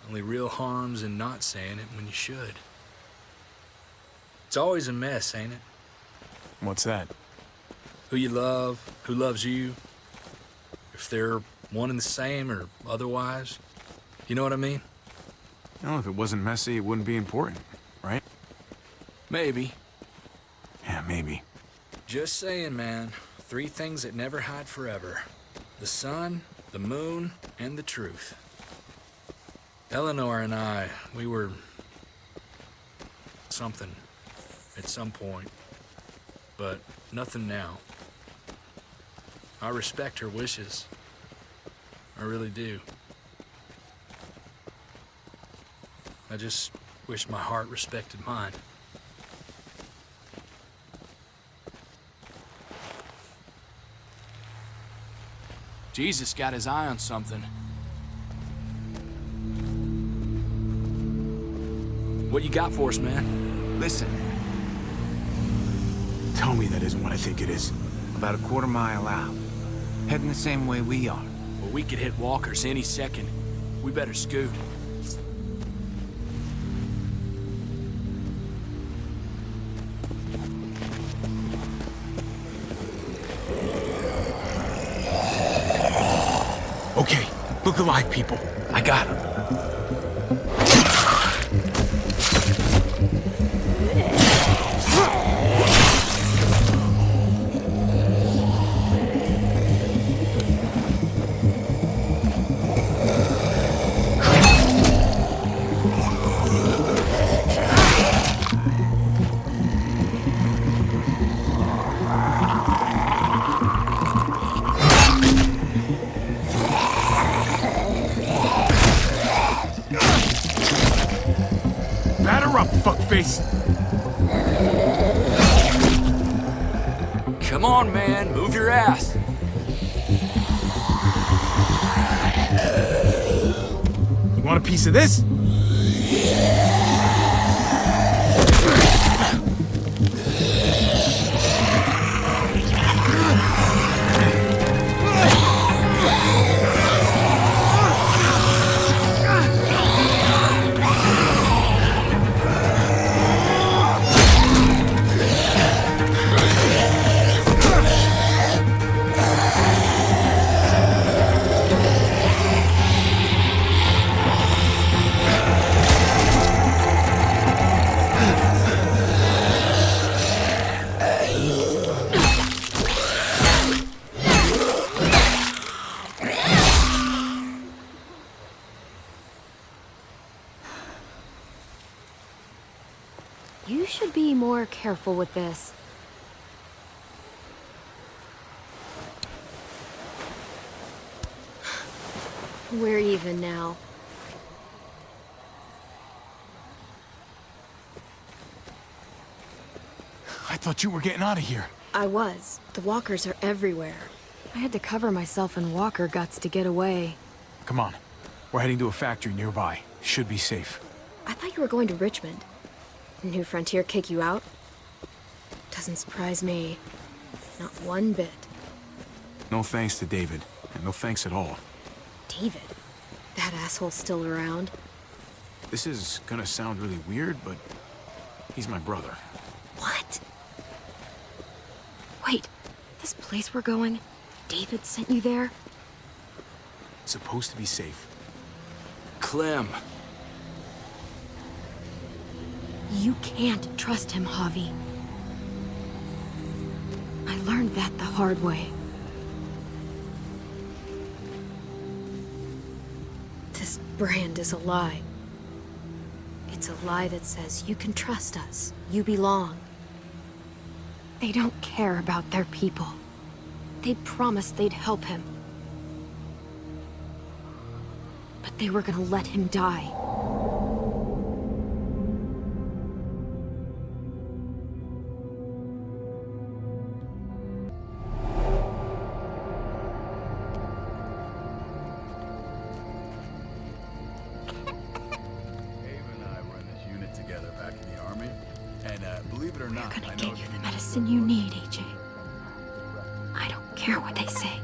[SPEAKER 10] only real harm's in not saying it when you should. It's always a mess, ain't it?
[SPEAKER 3] What's that?
[SPEAKER 10] Who you love, who loves you, if they're one and the same or otherwise. You know what I mean?
[SPEAKER 3] No, if it wasn't messy, it wouldn't be important, right?
[SPEAKER 10] Maybe.
[SPEAKER 3] Yeah, maybe.
[SPEAKER 10] Just saying, man. 3 things that never hide forever. The sun, the moon, and the truth. Eleanor and I, we were... something. At some point. But nothing now. I respect her wishes. I really do. I just wish my heart respected mine. Jesus got his eye on something. What you got for us, man?
[SPEAKER 3] Listen. Tell me that isn't what I think it is.
[SPEAKER 15] About a quarter mile out. Heading the same way we are.
[SPEAKER 10] Well, we could hit walkers any second. We better scoot.
[SPEAKER 3] Okay, look alive, people. I got him. Fuckface.
[SPEAKER 10] Come on, man. Move your ass.
[SPEAKER 3] You want a piece of this?
[SPEAKER 2] You should be more careful with this. We're even now.
[SPEAKER 3] I thought you were getting out of here.
[SPEAKER 7] I was. The walkers are everywhere. I had to cover myself in walker guts to get away.
[SPEAKER 3] Come on. We're heading to a factory nearby. Should be safe.
[SPEAKER 7] I thought you were going to Richmond. New Frontier kick you out? Doesn't surprise me. Not one bit.
[SPEAKER 3] No thanks to David. And no thanks at all.
[SPEAKER 7] David? That asshole's still around?
[SPEAKER 3] This is gonna sound really weird, but he's my brother.
[SPEAKER 7] What? Wait, this place we're going, David sent you there?
[SPEAKER 3] It's supposed to be safe.
[SPEAKER 10] Clem.
[SPEAKER 7] You can't trust him, Javi. I learned that the hard way. This brand is a lie. It's a lie that says you can trust us, you belong. They don't care about their people. They'd promised they'd help him. But they were gonna let him die.
[SPEAKER 16] We're gonna get you the medicine you need, AJ. I don't care what they say.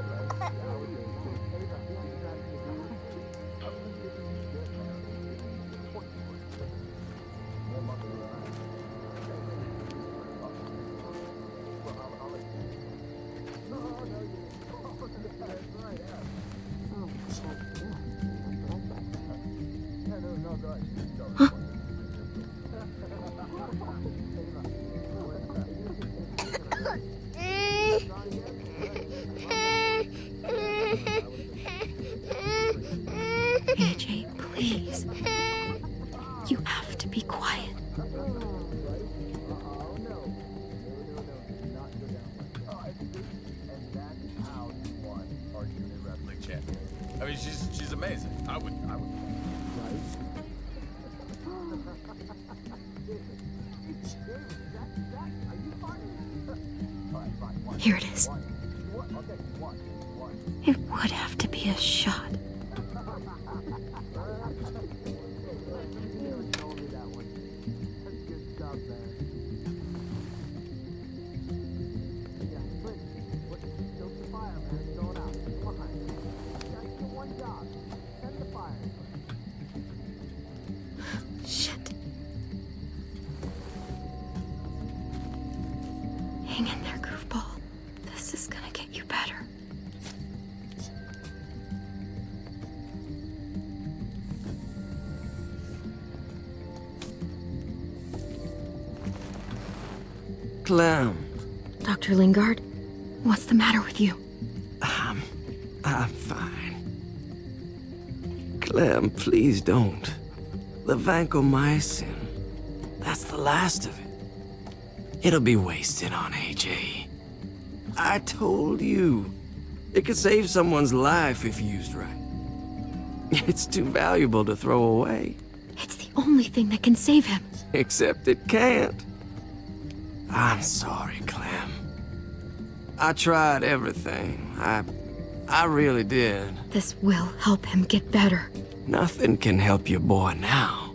[SPEAKER 7] Huh? AJ, please. You have to be quiet.
[SPEAKER 6] I mean, she's amazing. I would.
[SPEAKER 16] Here it is. It would have to be a shot. Shit. Hang in there, goofball. This is gonna get you better.
[SPEAKER 12] Clem.
[SPEAKER 16] Dr. Lingard, what's the matter with you?
[SPEAKER 12] I'm fine. Clem, please don't. The vancomycin. That's the last of it. It'll be wasted on AJ. I told you. It could save someone's life if used right. It's too valuable to throw away.
[SPEAKER 16] It's the only thing that can save him.
[SPEAKER 12] Except it can't. I'm sorry, Clem. I tried everything. I really did.
[SPEAKER 16] This will help him get better.
[SPEAKER 12] Nothing can help your boy now.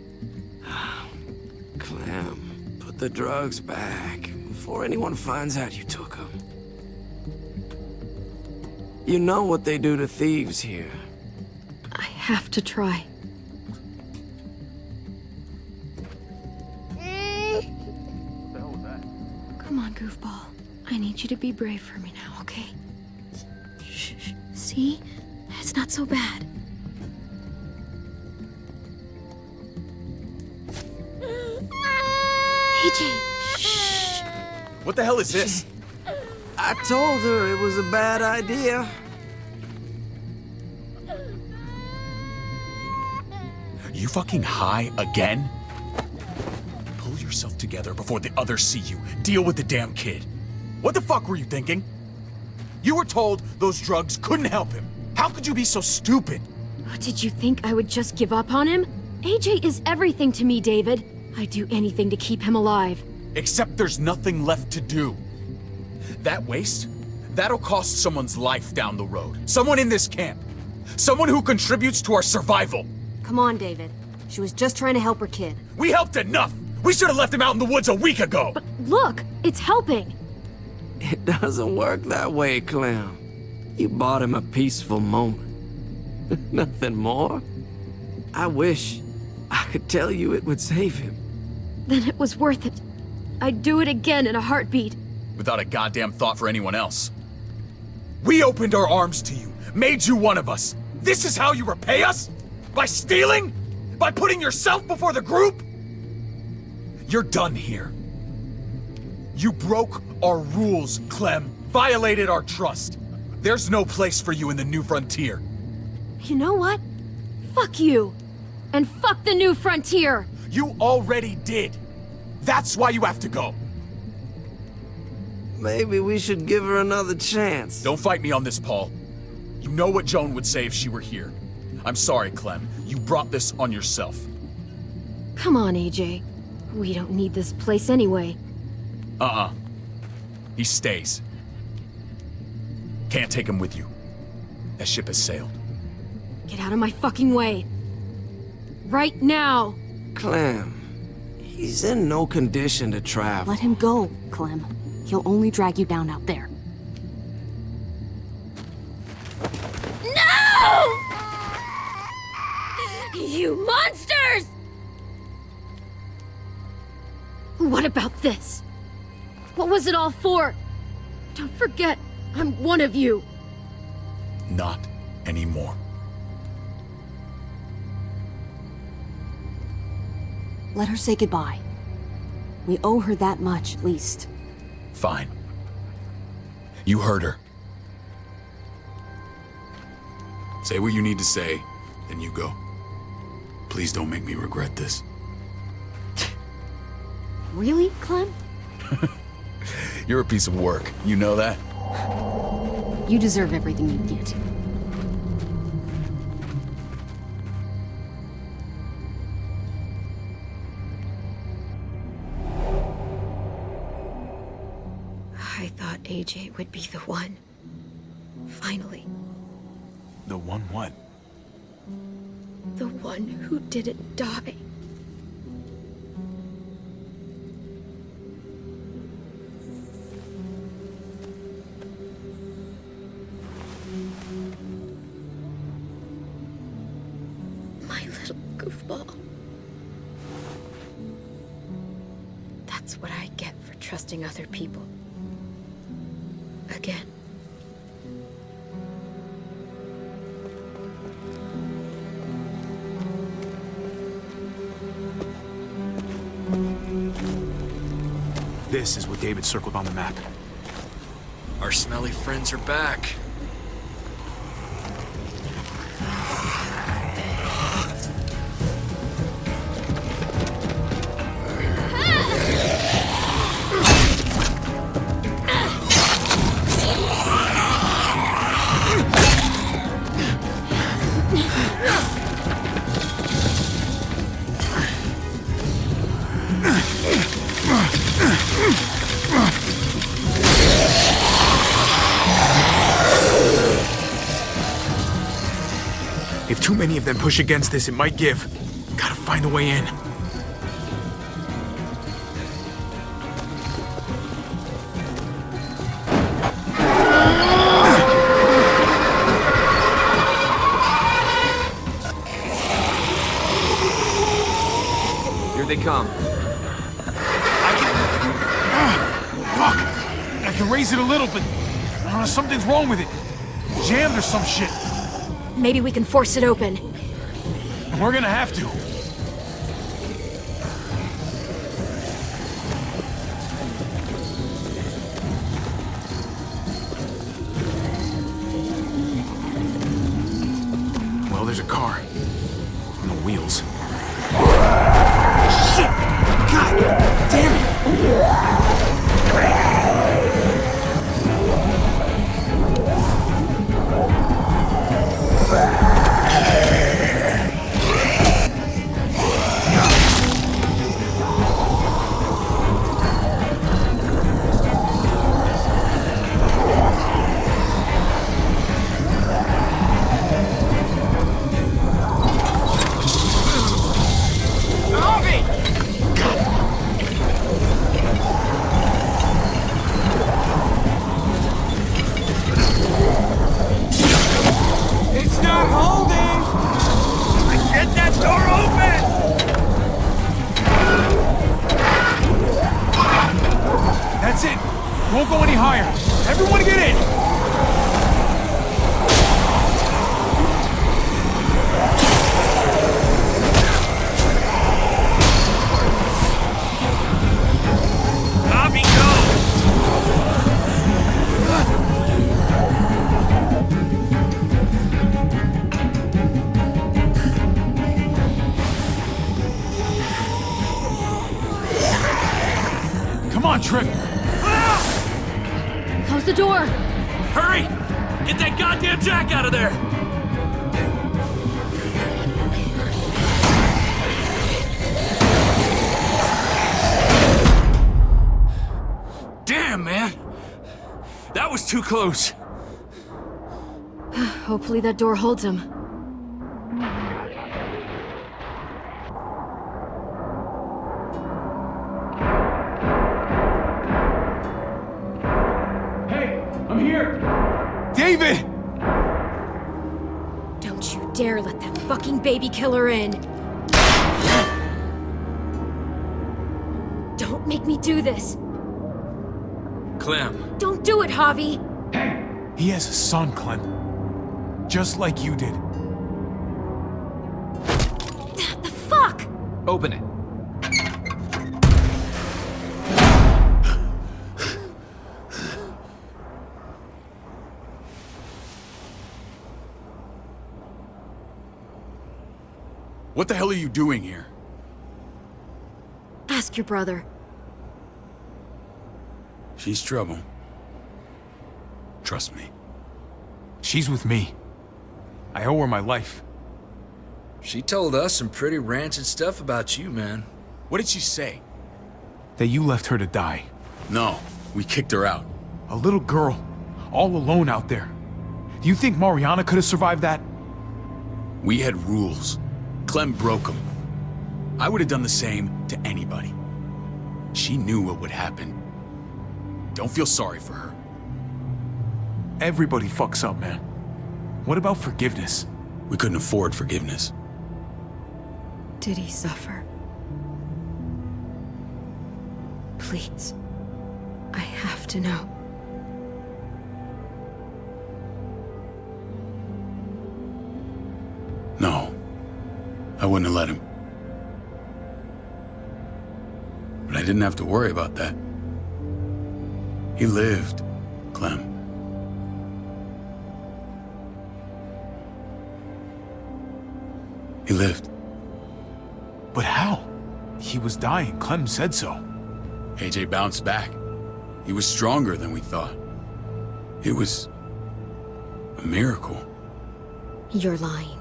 [SPEAKER 12] Clem, put the drugs back before anyone finds out you took them. You know what they do to thieves here.
[SPEAKER 16] I have to try. Come on, goofball. I need you to be brave for me now, okay? Shh, shh. See? It's not so bad. AJ, shh.
[SPEAKER 6] What the hell is this?
[SPEAKER 12] I told her it was a bad idea.
[SPEAKER 6] You fucking high again? Pull yourself together before the others see you. Deal with the damn kid. What the fuck were you thinking? You were told those drugs couldn't help him. How could you be so stupid?
[SPEAKER 16] Did you think I would just give up on him? AJ is everything to me, David. I'd do anything to keep him alive.
[SPEAKER 6] Except there's nothing left to do. That waste, that'll cost someone's life down the road. Someone in this camp. Someone who contributes to our survival.
[SPEAKER 7] Come on, David. She was just trying to help her kid.
[SPEAKER 6] We helped enough! We should have left him out in the woods a week ago!
[SPEAKER 16] But look, it's helping.
[SPEAKER 12] It doesn't work that way, Clem. You bought him a peaceful moment. Nothing more. I wish I could tell you it would save him.
[SPEAKER 16] Then it was worth it. I'd do it again in a heartbeat.
[SPEAKER 6] Without a goddamn thought for anyone else. We opened our arms to you, made you one of us. This is how you repay us? By stealing? By putting yourself before the group? You're done here. You broke our rules, Clem. Violated our trust. There's no place for you in the New Frontier.
[SPEAKER 16] You know what? Fuck you. And fuck the New Frontier.
[SPEAKER 6] You already did. That's why you have to go.
[SPEAKER 12] Maybe we should give her another chance.
[SPEAKER 6] Don't fight me on this, Paul. You know what Joan would say if she were here. I'm sorry, Clem. You brought this on yourself.
[SPEAKER 16] Come on, AJ. We don't need this place anyway.
[SPEAKER 6] He stays. Can't take him with you. That ship has sailed.
[SPEAKER 16] Get out of my fucking way. Right now.
[SPEAKER 12] Clem, he's in no condition to travel.
[SPEAKER 17] Let him go, Clem. He'll only drag you down out there.
[SPEAKER 16] No! You monsters! What about this? What was it all for? Don't forget, I'm one of you.
[SPEAKER 6] Not anymore.
[SPEAKER 17] Let her say goodbye. We owe her that much, at least.
[SPEAKER 6] Fine. You heard her.
[SPEAKER 9] Say what you need to say, then you go. Please don't make me regret this.
[SPEAKER 17] Really, Clem?
[SPEAKER 6] You're a piece of work. You know that?
[SPEAKER 17] You deserve everything you get.
[SPEAKER 7] I thought AJ would be the one. Finally.
[SPEAKER 3] The one what?
[SPEAKER 7] The one who didn't die. My little goofball. That's what I get for trusting other people. Again.
[SPEAKER 3] This is what David circled on the map.
[SPEAKER 6] Our smelly friends are back.
[SPEAKER 3] If too many of them push against this, it might give. Gotta find a way in.
[SPEAKER 12] Here they come.
[SPEAKER 3] Fuck! I can raise it a little, but something's wrong with it. Jammed or some shit.
[SPEAKER 16] Maybe we can force it open.
[SPEAKER 3] We're gonna have to. Well, there's a car. No wheels. Shit! God damn it!
[SPEAKER 8] It's not holding! Get that door open!
[SPEAKER 3] That's it! Won't go any higher! Everyone get in!
[SPEAKER 8] Bobby, go!
[SPEAKER 3] Come on, Trip!
[SPEAKER 11] Close the door!
[SPEAKER 10] Hurry! Get that goddamn Jack out of there! Damn, man! That was too close.
[SPEAKER 11] Hopefully that door holds him.
[SPEAKER 3] Hey, I'm here! David!
[SPEAKER 11] Don't you dare let that fucking baby killer in! Don't make me do this!
[SPEAKER 10] Clem.
[SPEAKER 11] Don't do it, Javi!
[SPEAKER 3] He has a son, Clem. Just like you did.
[SPEAKER 11] The fuck?
[SPEAKER 15] Open it.
[SPEAKER 6] What the hell are you doing here?
[SPEAKER 11] Ask your brother.
[SPEAKER 6] She's trouble. Trust me.
[SPEAKER 3] She's with me. I owe her my life.
[SPEAKER 10] She told us some pretty rancid stuff about you, man.
[SPEAKER 6] What did she say?
[SPEAKER 3] That you left her to die.
[SPEAKER 6] No, we kicked her out.
[SPEAKER 3] A little girl, all alone out there. Do you think Mariana could have survived that?
[SPEAKER 6] We had rules. Clem broke them. I would have done the same to anybody. She knew what would happen. Don't feel sorry for her.
[SPEAKER 3] Everybody fucks up, man. What about forgiveness?
[SPEAKER 6] We couldn't afford forgiveness.
[SPEAKER 11] Did he suffer? Please. I have to know.
[SPEAKER 6] No. I wouldn't have let him. But I didn't have to worry about that. He lived, Clem. He lived.
[SPEAKER 3] But how? He was dying. Clem said so.
[SPEAKER 6] AJ bounced back. He was stronger than we thought. It was a miracle.
[SPEAKER 11] You're lying.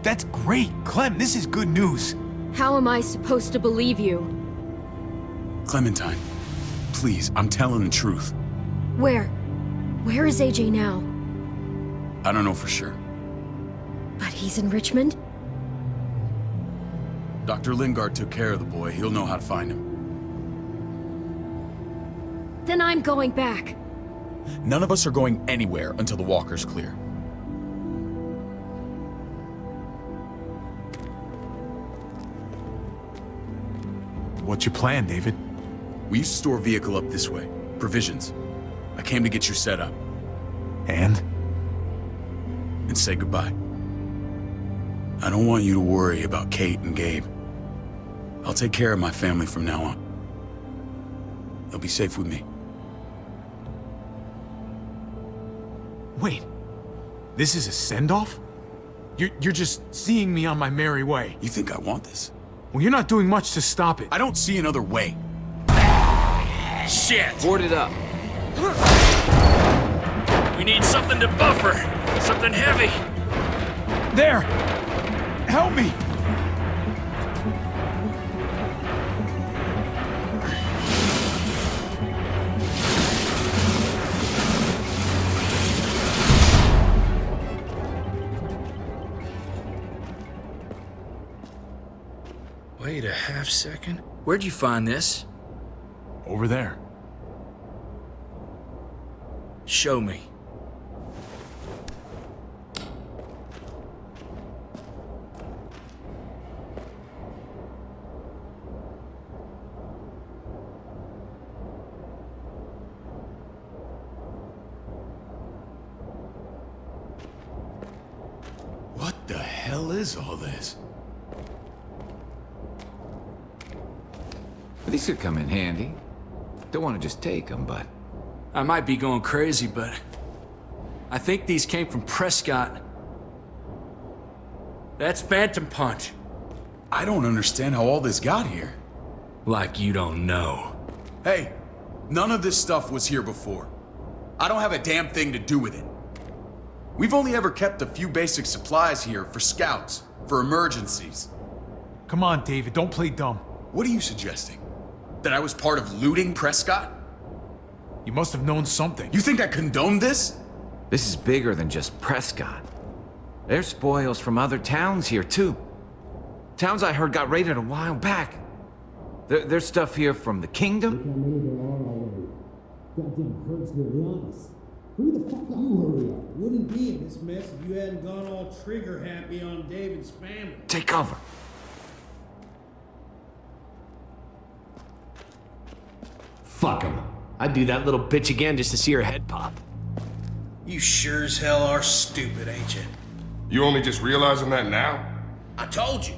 [SPEAKER 3] That's great, Clem. This is good news.
[SPEAKER 11] How am I supposed to believe you?
[SPEAKER 6] Clementine, please, I'm telling the truth.
[SPEAKER 11] Where? Where is AJ now?
[SPEAKER 6] I don't know for sure.
[SPEAKER 11] But he's in Richmond?
[SPEAKER 6] Dr. Lingard took care of the boy. He'll know how to find him.
[SPEAKER 11] Then I'm going back.
[SPEAKER 6] None of us are going anywhere until the walker's clear.
[SPEAKER 3] What's your plan, David?
[SPEAKER 6] We used to store a vehicle up this way. Provisions. I came to get you set up.
[SPEAKER 3] And?
[SPEAKER 6] And say goodbye. I don't want you to worry about Kate and Gabe. I'll take care of my family from now on. They'll be safe with me.
[SPEAKER 3] Wait. This is a send-off? You're just seeing me on my merry way.
[SPEAKER 6] You think I want this?
[SPEAKER 3] Well, you're not doing much to stop it.
[SPEAKER 6] I don't see another way.
[SPEAKER 10] Shit!
[SPEAKER 15] Board it up.
[SPEAKER 10] We need something to buffer. Something heavy.
[SPEAKER 3] There! Help me!
[SPEAKER 10] Wait a half second. Where'd you find this?
[SPEAKER 3] Over there.
[SPEAKER 10] Show me.
[SPEAKER 6] What the hell is all this?
[SPEAKER 15] These could come in handy. Don't want to just take them, but...
[SPEAKER 10] I might be going crazy, but... I think these came from Prescott. That's Phantom Punch.
[SPEAKER 6] I don't understand how all this got here.
[SPEAKER 10] Like you don't know.
[SPEAKER 6] Hey, none of this stuff was here before. I don't have a damn thing to do with it. We've only ever kept a few basic supplies here for scouts, for emergencies.
[SPEAKER 3] Come on, David, don't play dumb.
[SPEAKER 6] What are you suggesting? That I was part of looting Prescott?
[SPEAKER 3] You must have known something.
[SPEAKER 6] You think I condoned this?
[SPEAKER 15] This is bigger than just Prescott. There's spoils from other towns here, too. Towns I heard got raided a while back. There's stuff here from the kingdom.
[SPEAKER 18] Goddamn herds nearly on us. Who the fuck you hurry up? Wouldn't be in this mess if you hadn't gone all trigger happy on David's family.
[SPEAKER 15] Take cover.
[SPEAKER 12] Fuck him. I'd do that little bitch again just to see her head pop.
[SPEAKER 14] You sure as hell are stupid, ain't you?
[SPEAKER 19] You only just realizing that now?
[SPEAKER 14] I told you.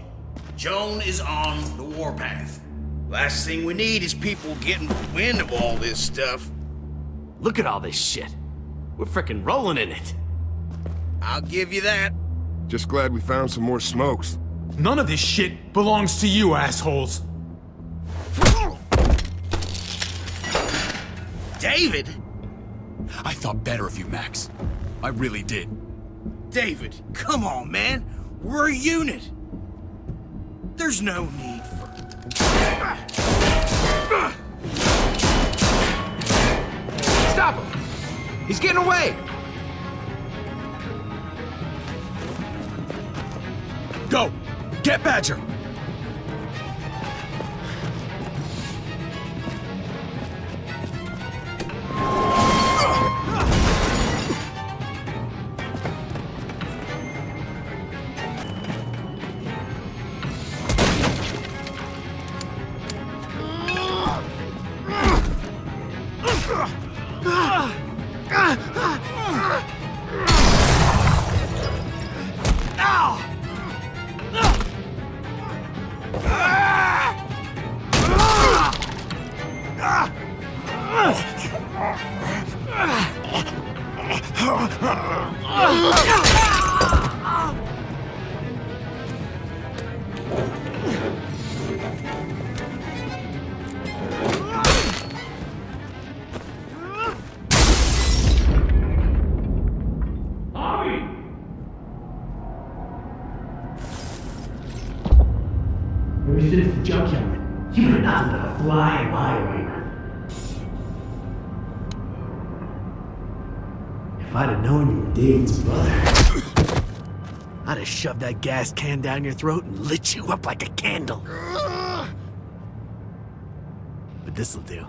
[SPEAKER 14] Joan is on the warpath. Last thing we need is people getting wind of all this stuff.
[SPEAKER 12] Look at all this shit. We're frickin' rolling in it.
[SPEAKER 14] I'll give you that.
[SPEAKER 19] Just glad we found some more smokes.
[SPEAKER 3] None of this shit belongs to you, assholes.
[SPEAKER 14] David?
[SPEAKER 6] I thought better of you, Max. I really did.
[SPEAKER 14] David, come on, man. We're a unit. There's no need for...
[SPEAKER 15] Stop him! He's getting away!
[SPEAKER 6] Go! Get Badger!
[SPEAKER 18] Ever since the junkyard, you've been nothing but a fly in my ointment. If I'd have known you were David's brother, I'd have shoved that gas can down your throat and lit you up like a candle. But this'll do.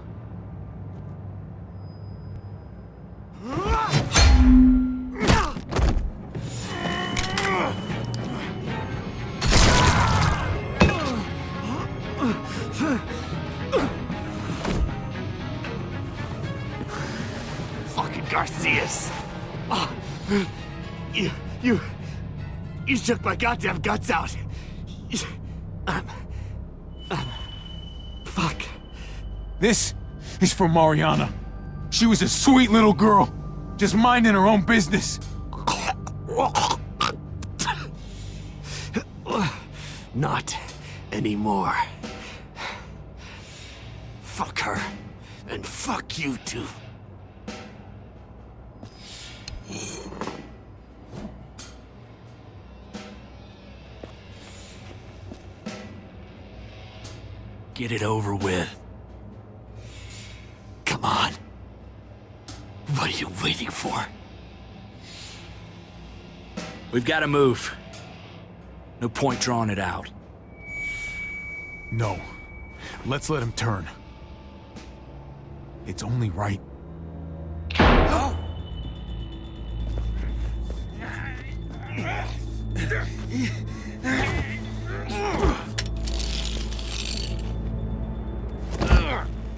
[SPEAKER 18] Fucking Garcias! Oh, you took my goddamn guts out. Fuck.
[SPEAKER 3] This is for Mariana. She was a sweet little girl, just minding her own business.
[SPEAKER 18] Not anymore. Fuck her, and fuck you too. Get it over with. Come on. What are you waiting for?
[SPEAKER 10] We've got to move. No point drawing it out.
[SPEAKER 3] No. Let's let him turn. It's only right.
[SPEAKER 14] Oh!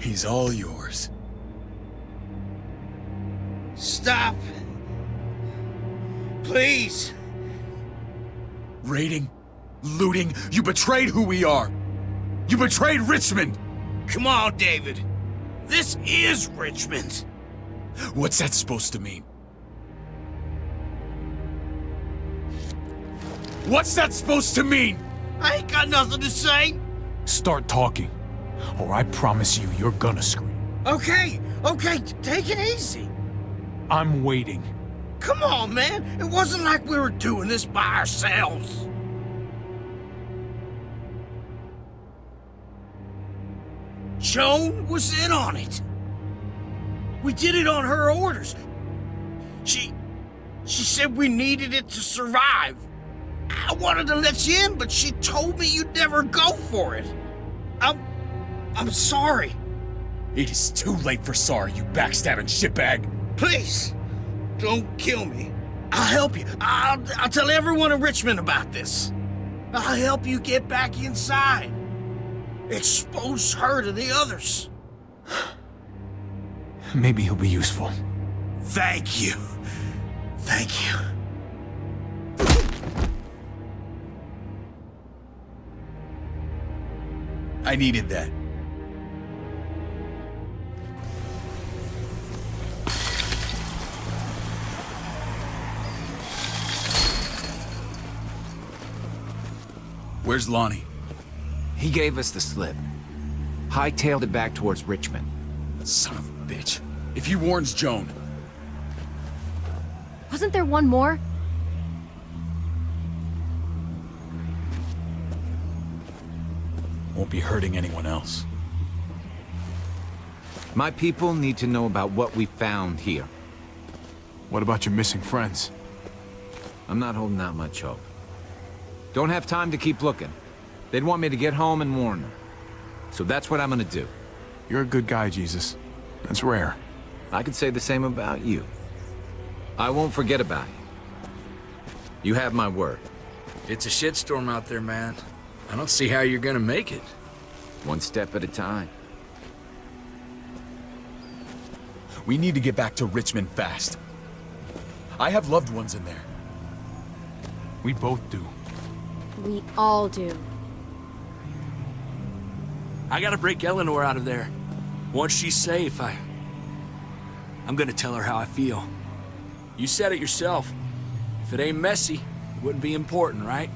[SPEAKER 6] He's all yours.
[SPEAKER 14] Stop! Please!
[SPEAKER 6] Raiding, looting, you betrayed who we are. You betrayed Richmond.
[SPEAKER 14] Come on, David. This is Richmond.
[SPEAKER 6] What's that supposed to mean? What's that supposed to mean?
[SPEAKER 14] I ain't got nothing to say.
[SPEAKER 3] Start talking, or I promise you, you're gonna scream.
[SPEAKER 14] Okay, take it easy.
[SPEAKER 3] I'm waiting.
[SPEAKER 14] Come on, man. It wasn't like we were doing this by ourselves. Joan was in on it. We did it on her orders. She said we needed it to survive. I wanted to let you in, but she told me you'd never go for it. I'm sorry.
[SPEAKER 6] It is too late for sorry, you backstabbing shitbag.
[SPEAKER 14] Please, don't kill me. I'll help you. I'll tell everyone in Richmond about this. I'll help you get back inside. Expose her to the others.
[SPEAKER 3] Maybe he'll be useful.
[SPEAKER 14] Thank you. Thank you.
[SPEAKER 6] I needed that. Where's Lonnie?
[SPEAKER 15] He gave us the slip. Hightailed it back towards Richmond.
[SPEAKER 6] Son of a bitch. If he warns Joan...
[SPEAKER 2] Wasn't there one more?
[SPEAKER 6] Won't be hurting anyone else.
[SPEAKER 15] My people need to know about what we found here.
[SPEAKER 3] What about your missing friends?
[SPEAKER 15] I'm not holding out much hope. Don't have time to keep looking. They'd want me to get home and warn them. So that's what I'm gonna do.
[SPEAKER 3] You're a good guy, Jesus. That's rare.
[SPEAKER 15] I could say the same about you. I won't forget about you. You have my word.
[SPEAKER 10] It's a shitstorm out there, man. I don't see how you're gonna make it.
[SPEAKER 15] One step at a time.
[SPEAKER 6] We need to get back to Richmond fast. I have loved ones in there.
[SPEAKER 3] We both do.
[SPEAKER 2] We all do.
[SPEAKER 10] I gotta break Eleanor out of there. Once she's safe, I'm gonna tell her how I feel. You said it yourself. If it ain't messy, it wouldn't be important, right?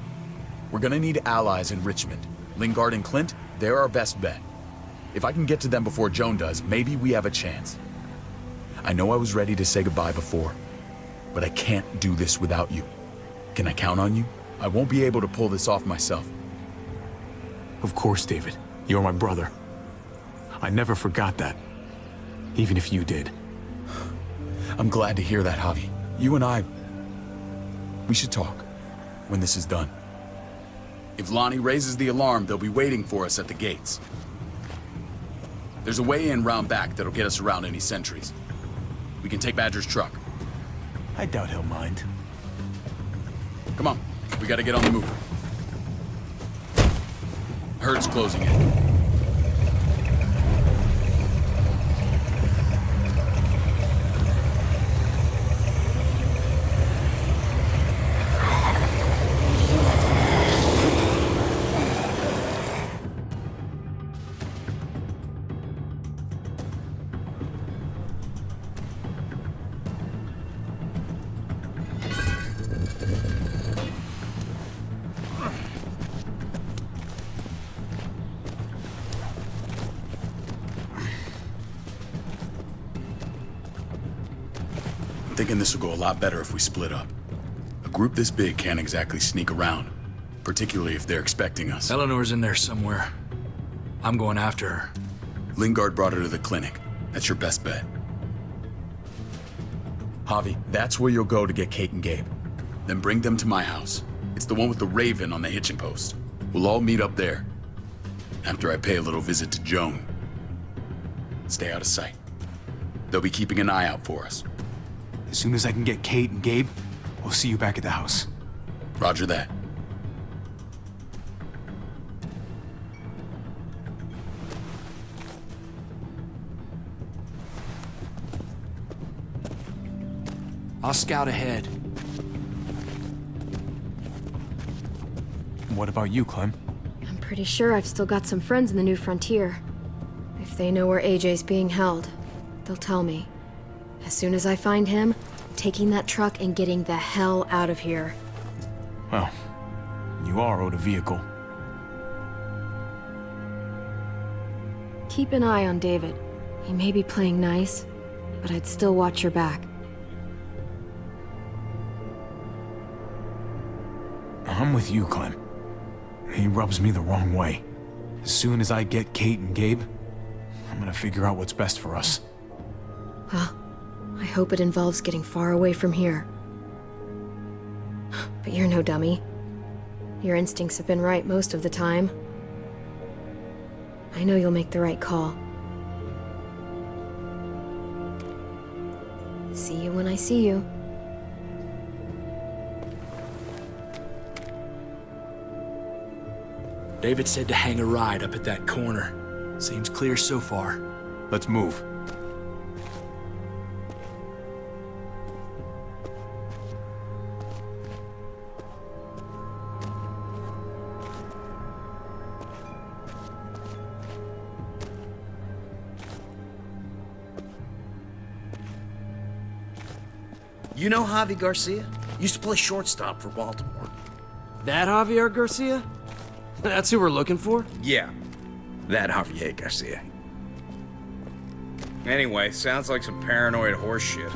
[SPEAKER 6] We're gonna need allies in Richmond. Lingard and Clint, they're our best bet. If I can get to them before Joan does, maybe we have a chance. I know I was ready to say goodbye before, but I can't do this without you. Can I count on you? I won't be able to pull this off myself.
[SPEAKER 3] Of course, David. You're my brother. I never forgot that. Even if you did.
[SPEAKER 6] I'm glad to hear that, Javi. You and I... we should talk when this is done. If Lonnie raises the alarm, they'll be waiting for us at the gates. There's a way in round back that'll get us around any sentries. We can take Badger's truck.
[SPEAKER 3] I doubt he'll mind.
[SPEAKER 6] Come on, we gotta get on the move. Herd's closing in. Thinking this will go a lot better if we split up. A group this big can't exactly sneak around, particularly if they're expecting us.
[SPEAKER 10] Eleanor's in there somewhere. I'm going after her.
[SPEAKER 6] Lingard brought her to the clinic. That's your best bet. Javi, that's where you'll go to get Kate and Gabe. Then bring them to my house. It's the one with the raven on the hitching post. We'll all meet up there. After I pay a little visit to Joan. Stay out of sight. They'll be keeping an eye out for us.
[SPEAKER 3] As soon as I can get Kate and Gabe, we'll see you back at the house.
[SPEAKER 6] Roger that.
[SPEAKER 10] I'll scout ahead.
[SPEAKER 3] What about you, Clem?
[SPEAKER 16] I'm pretty sure I've still got some friends in the New Frontier. If they know where AJ's being held, they'll tell me. As soon as I find him, taking that truck and getting the hell out of here.
[SPEAKER 3] Well, you are owed a vehicle.
[SPEAKER 16] Keep an eye on David. He may be playing nice, but I'd still watch your back.
[SPEAKER 3] I'm with you, Clem. He rubs me the wrong way. As soon as I get Kate and Gabe, I'm gonna figure out what's best for us.
[SPEAKER 16] Well, I hope it involves getting far away from here. But you're no dummy. Your instincts have been right most of the time. I know you'll make the right call. See you when I see you.
[SPEAKER 6] David said to hang a ride up at that corner. Seems clear so far.
[SPEAKER 3] Let's move.
[SPEAKER 14] You know Javi Garcia? Used to play shortstop for Baltimore.
[SPEAKER 12] That Javier Garcia? That's who we're looking for?
[SPEAKER 20] Yeah, that Javier Garcia. Anyway, sounds like some paranoid horse shit.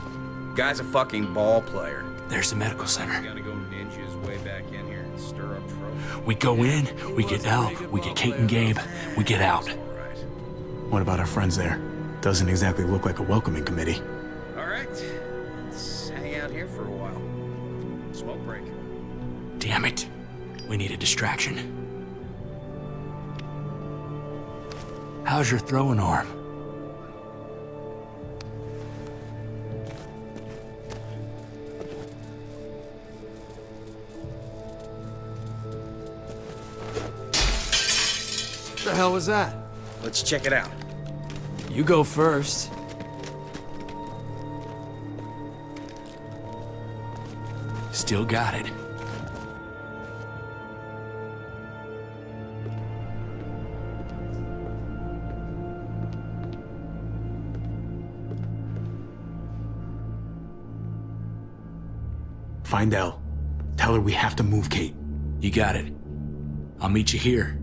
[SPEAKER 20] Guy's a fucking ball player.
[SPEAKER 6] There's the medical center.
[SPEAKER 20] He's gonna go ninja his way back in here and stir up trouble.
[SPEAKER 6] We go in, we get Elle, we get Kate and Gabe, we get out.
[SPEAKER 3] What about our friends there? Doesn't exactly look like a welcoming committee.
[SPEAKER 20] All right, let's hang out here for a while. Smoke break.
[SPEAKER 6] Damn it. We need a distraction. How's your throwing arm?
[SPEAKER 12] What the hell was that?
[SPEAKER 20] Let's check it out.
[SPEAKER 12] You go first.
[SPEAKER 6] Still got it.
[SPEAKER 3] Find Elle. Tell her we have to move Kate.
[SPEAKER 6] You got it. I'll meet you here.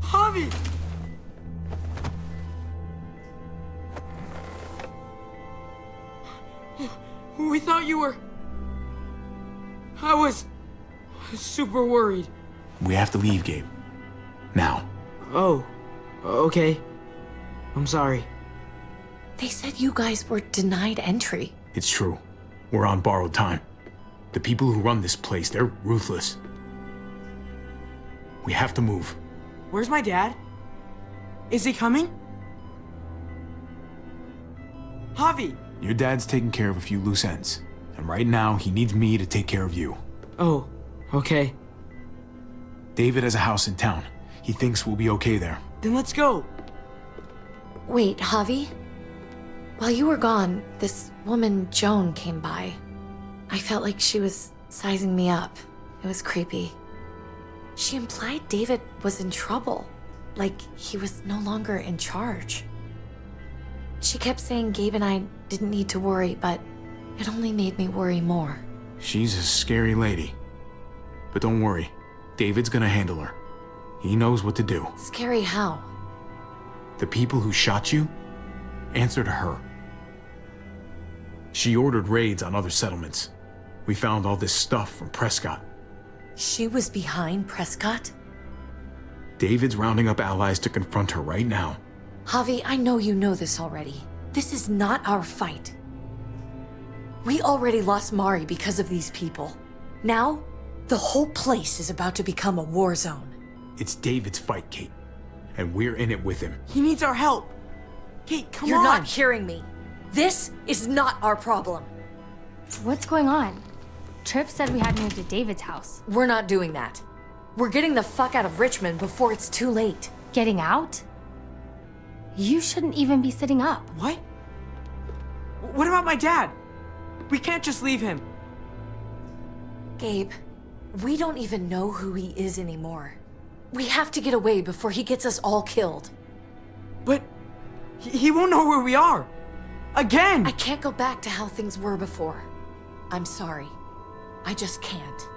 [SPEAKER 8] Javi! We thought you were... I was super worried.
[SPEAKER 3] We have to leave, Gabe. Now.
[SPEAKER 8] Oh, okay. I'm sorry.
[SPEAKER 7] They said you guys were denied entry.
[SPEAKER 3] It's true. We're on borrowed time. The people who run this place, they're ruthless. We have to move.
[SPEAKER 8] Where's my dad? Is he coming? Javi!
[SPEAKER 3] Your dad's taking care of a few loose ends. And right now, he needs me to take care of you.
[SPEAKER 8] Oh, okay.
[SPEAKER 3] David has a house in town. He thinks we'll be okay there.
[SPEAKER 8] Then let's go.
[SPEAKER 7] Wait, Javi? While you were gone, this woman, Joan, came by. I felt like she was sizing me up. It was creepy. She implied David was in trouble, like he was no longer in charge. She kept saying Gabe and I didn't need to worry, but it only made me worry more.
[SPEAKER 3] She's a scary lady. But don't worry, David's gonna handle her. He knows what to do.
[SPEAKER 7] Scary how?
[SPEAKER 3] The people who shot you answer to her. She ordered raids on other settlements. We found all this stuff from Prescott.
[SPEAKER 7] She was behind Prescott?
[SPEAKER 3] David's rounding up allies to confront her right now.
[SPEAKER 7] Javi, I know you know this already. This is not our fight. We already lost Mari because of these people. Now, the whole place is about to become a war zone.
[SPEAKER 3] It's David's fight, Kate. And we're in it with him.
[SPEAKER 8] He needs our help. Kate, come on!
[SPEAKER 7] You're not hearing me. This is not our problem.
[SPEAKER 2] What's going on? Tripp said we had to move to David's house.
[SPEAKER 7] We're not doing that. We're getting the fuck out of Richmond before it's too late.
[SPEAKER 2] Getting out? You shouldn't even be sitting up.
[SPEAKER 8] What? What about my dad? We can't just leave him.
[SPEAKER 7] Gabe, we don't even know who he is anymore. We have to get away before he gets us all killed.
[SPEAKER 8] But he won't know where we are. Again!
[SPEAKER 7] I can't go back to how things were before. I'm sorry. I just can't.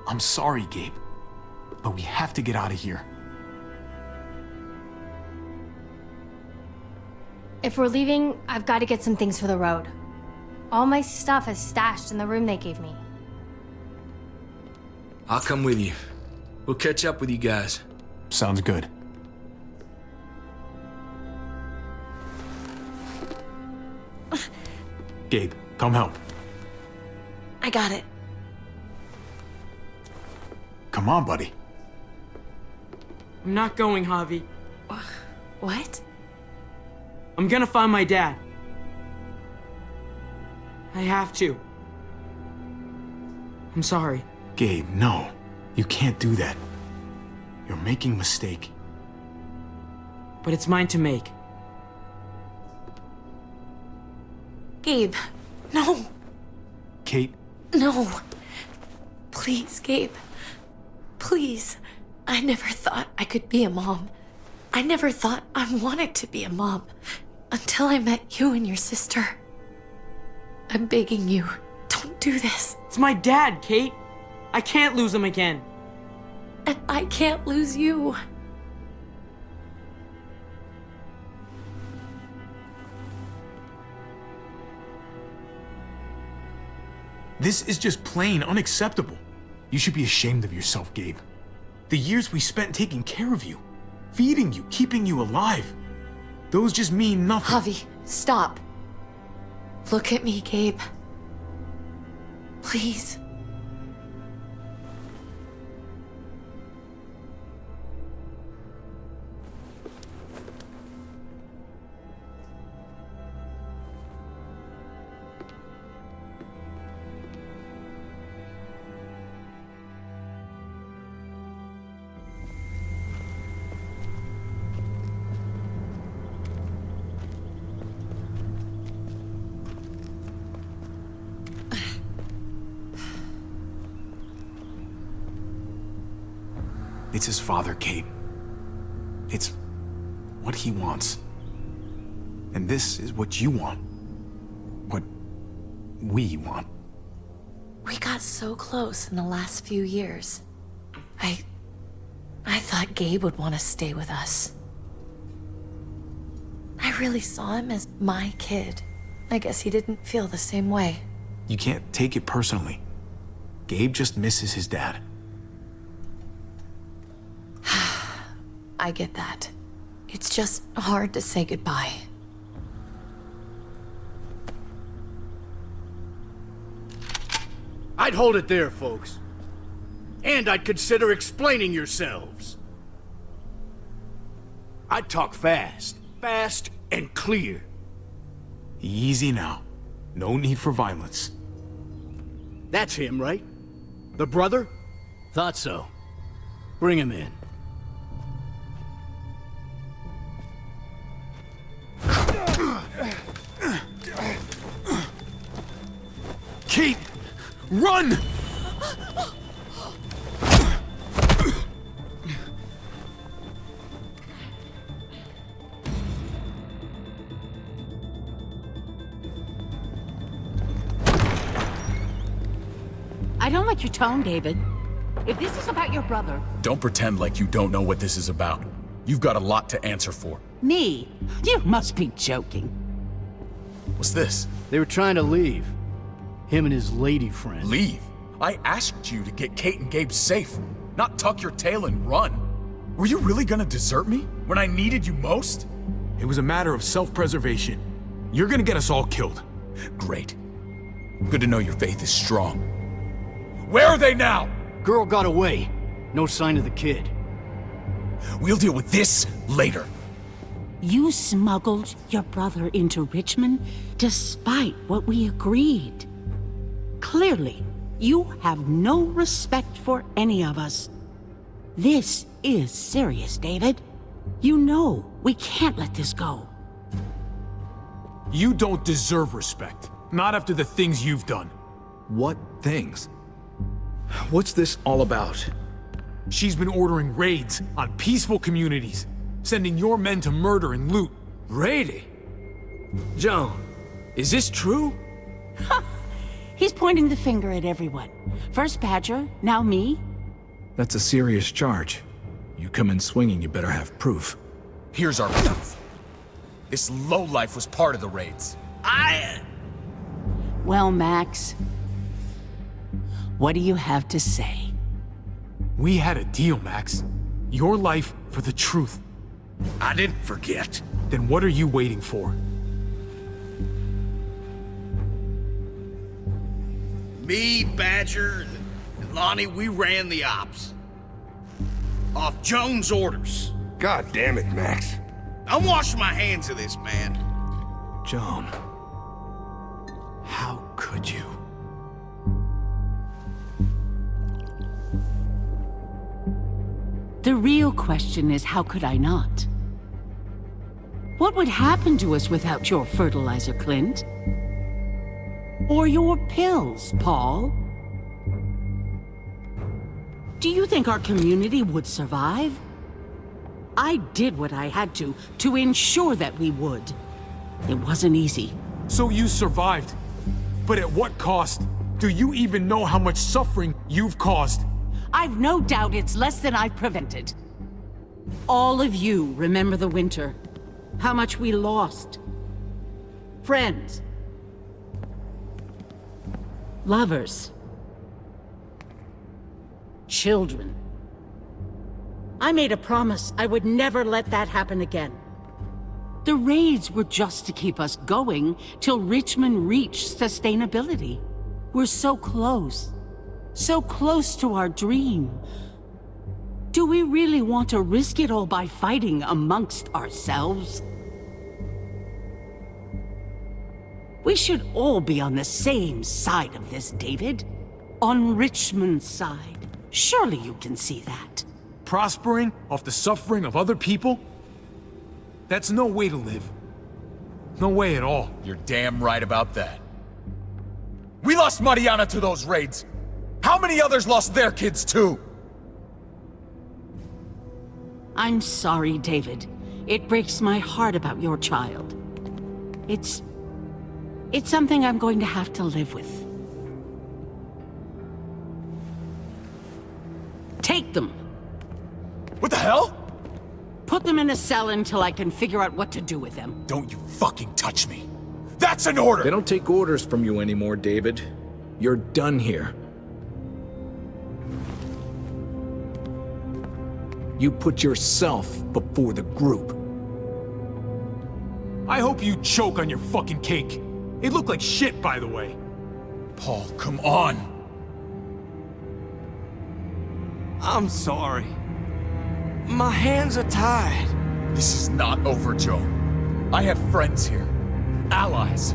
[SPEAKER 3] I'm sorry, Gabe. But we have to get out of here.
[SPEAKER 2] If we're leaving, I've got to get some things for the road. All my stuff is stashed in the room they gave me.
[SPEAKER 10] I'll come with you. We'll catch up with you guys.
[SPEAKER 3] Sounds good. Gabe, come help.
[SPEAKER 7] I got it.
[SPEAKER 3] Come on, buddy.
[SPEAKER 21] I'm not going, Javi.
[SPEAKER 7] What?
[SPEAKER 21] I'm gonna find my dad. I have to. I'm sorry.
[SPEAKER 3] Gabe, no. You can't do that. You're making a mistake.
[SPEAKER 21] But it's mine to make.
[SPEAKER 7] Gabe, no.
[SPEAKER 3] Kate.
[SPEAKER 7] No. Please, Gabe. Please. I never thought I could be a mom. I never thought I wanted to be a mom. Until I met you and your sister. I'm begging you, don't do this.
[SPEAKER 21] It's my dad, Kate. I can't lose him again.
[SPEAKER 7] And I can't lose you.
[SPEAKER 3] This is just plain unacceptable. You should be ashamed of yourself, Gabe. The years we spent taking care of you, feeding you, keeping you alive, those just mean nothing.
[SPEAKER 7] Javi, stop. Look at me, Gabe. Please.
[SPEAKER 3] It's his father, Kate. It's what he wants. And this is what you want. What we want.
[SPEAKER 7] We got so close in the last few years. I thought Gabe would want to stay with us. I really saw him as my kid. I guess he didn't feel the same way.
[SPEAKER 3] You can't take it personally. Gabe just misses his dad.
[SPEAKER 7] I get that. It's just hard to say goodbye.
[SPEAKER 14] I'd hold it there, folks. And I'd consider explaining yourselves. I'd talk fast. Fast and clear.
[SPEAKER 3] Easy now. No need for violence.
[SPEAKER 14] That's him, right? The brother? Thought so. Bring him in.
[SPEAKER 3] Kate! Run!
[SPEAKER 13] I don't like your tone, David. If this is about your brother...
[SPEAKER 6] Don't pretend like you don't know what this is about. You've got a lot to answer for.
[SPEAKER 13] Me? You must be joking.
[SPEAKER 6] What's this?
[SPEAKER 14] They were trying to leave. Him and his lady friend.
[SPEAKER 6] Leave? I asked you to get Kate and Gabe safe, not tuck your tail and run. Were you really gonna desert me when I needed you most?
[SPEAKER 3] It was a matter of self-preservation. You're gonna get us all killed.
[SPEAKER 6] Great. Good to know your faith is strong. Where are they now?
[SPEAKER 14] Girl got away. No sign of the kid.
[SPEAKER 6] We'll deal with this later.
[SPEAKER 13] You smuggled your brother into Richmond despite what we agreed. Clearly, you have no respect for any of us. This is serious, David. You know we can't let this go.
[SPEAKER 3] You don't deserve respect. Not after the things you've done.
[SPEAKER 5] What things? What's this all about?
[SPEAKER 3] She's been ordering raids on peaceful communities, sending your men to murder and loot.
[SPEAKER 10] Raiding? Joan, is this true?
[SPEAKER 13] He's pointing the finger at everyone. First Badger, now me.
[SPEAKER 5] That's a serious charge. You come in swinging, you better have proof.
[SPEAKER 6] Here's our proof. This lowlife was part of the raids.
[SPEAKER 13] Well, Max, what do you have to say?
[SPEAKER 3] We had a deal, Max. Your life for the truth.
[SPEAKER 14] I didn't forget.
[SPEAKER 3] Then what are you waiting for?
[SPEAKER 14] Me, Badger, and Lonnie, we ran the ops. Off Jones' orders.
[SPEAKER 19] God damn it, Max.
[SPEAKER 14] I'm washing my hands of this, man.
[SPEAKER 5] Joan, how could you?
[SPEAKER 13] The real question is, how could I not? What would happen to us without your fertilizer, Clint? Or your pills, Paul? Do you think our community would survive? I did what I had to ensure that we would. It wasn't easy.
[SPEAKER 3] So you survived. But at what cost? Do you even know how much suffering you've caused?
[SPEAKER 13] I've no doubt it's less than I've prevented. All of you remember the winter. How much we lost. Friends. Lovers. Children. I made a promise I would never let that happen again. The raids were just to keep us going till Richmond reached sustainability. We're so close to our dream. Do we really want to risk it all by fighting amongst ourselves? We should all be on the same side of this, David. On Richmond's side. Surely you can see that.
[SPEAKER 3] Prospering off the suffering of other people? That's no way to live. No way at all.
[SPEAKER 6] You're damn right about that. We lost Mariana to those raids. How many others lost their kids too?
[SPEAKER 13] I'm sorry, David. It breaks my heart about your child. It's something I'm going to have to live with. Take them.
[SPEAKER 6] What the hell?
[SPEAKER 13] Put them in a cell until I can figure out what to do with them.
[SPEAKER 6] Don't you fucking touch me. That's an order!
[SPEAKER 5] They don't take orders from you anymore, David. You're done here. You put yourself before the group.
[SPEAKER 3] I hope you choke on your fucking cake. It looked like shit, by the way.
[SPEAKER 6] Paul, come on.
[SPEAKER 14] I'm sorry. My hands are tied.
[SPEAKER 6] This is not over, Joe. I have friends here. Allies.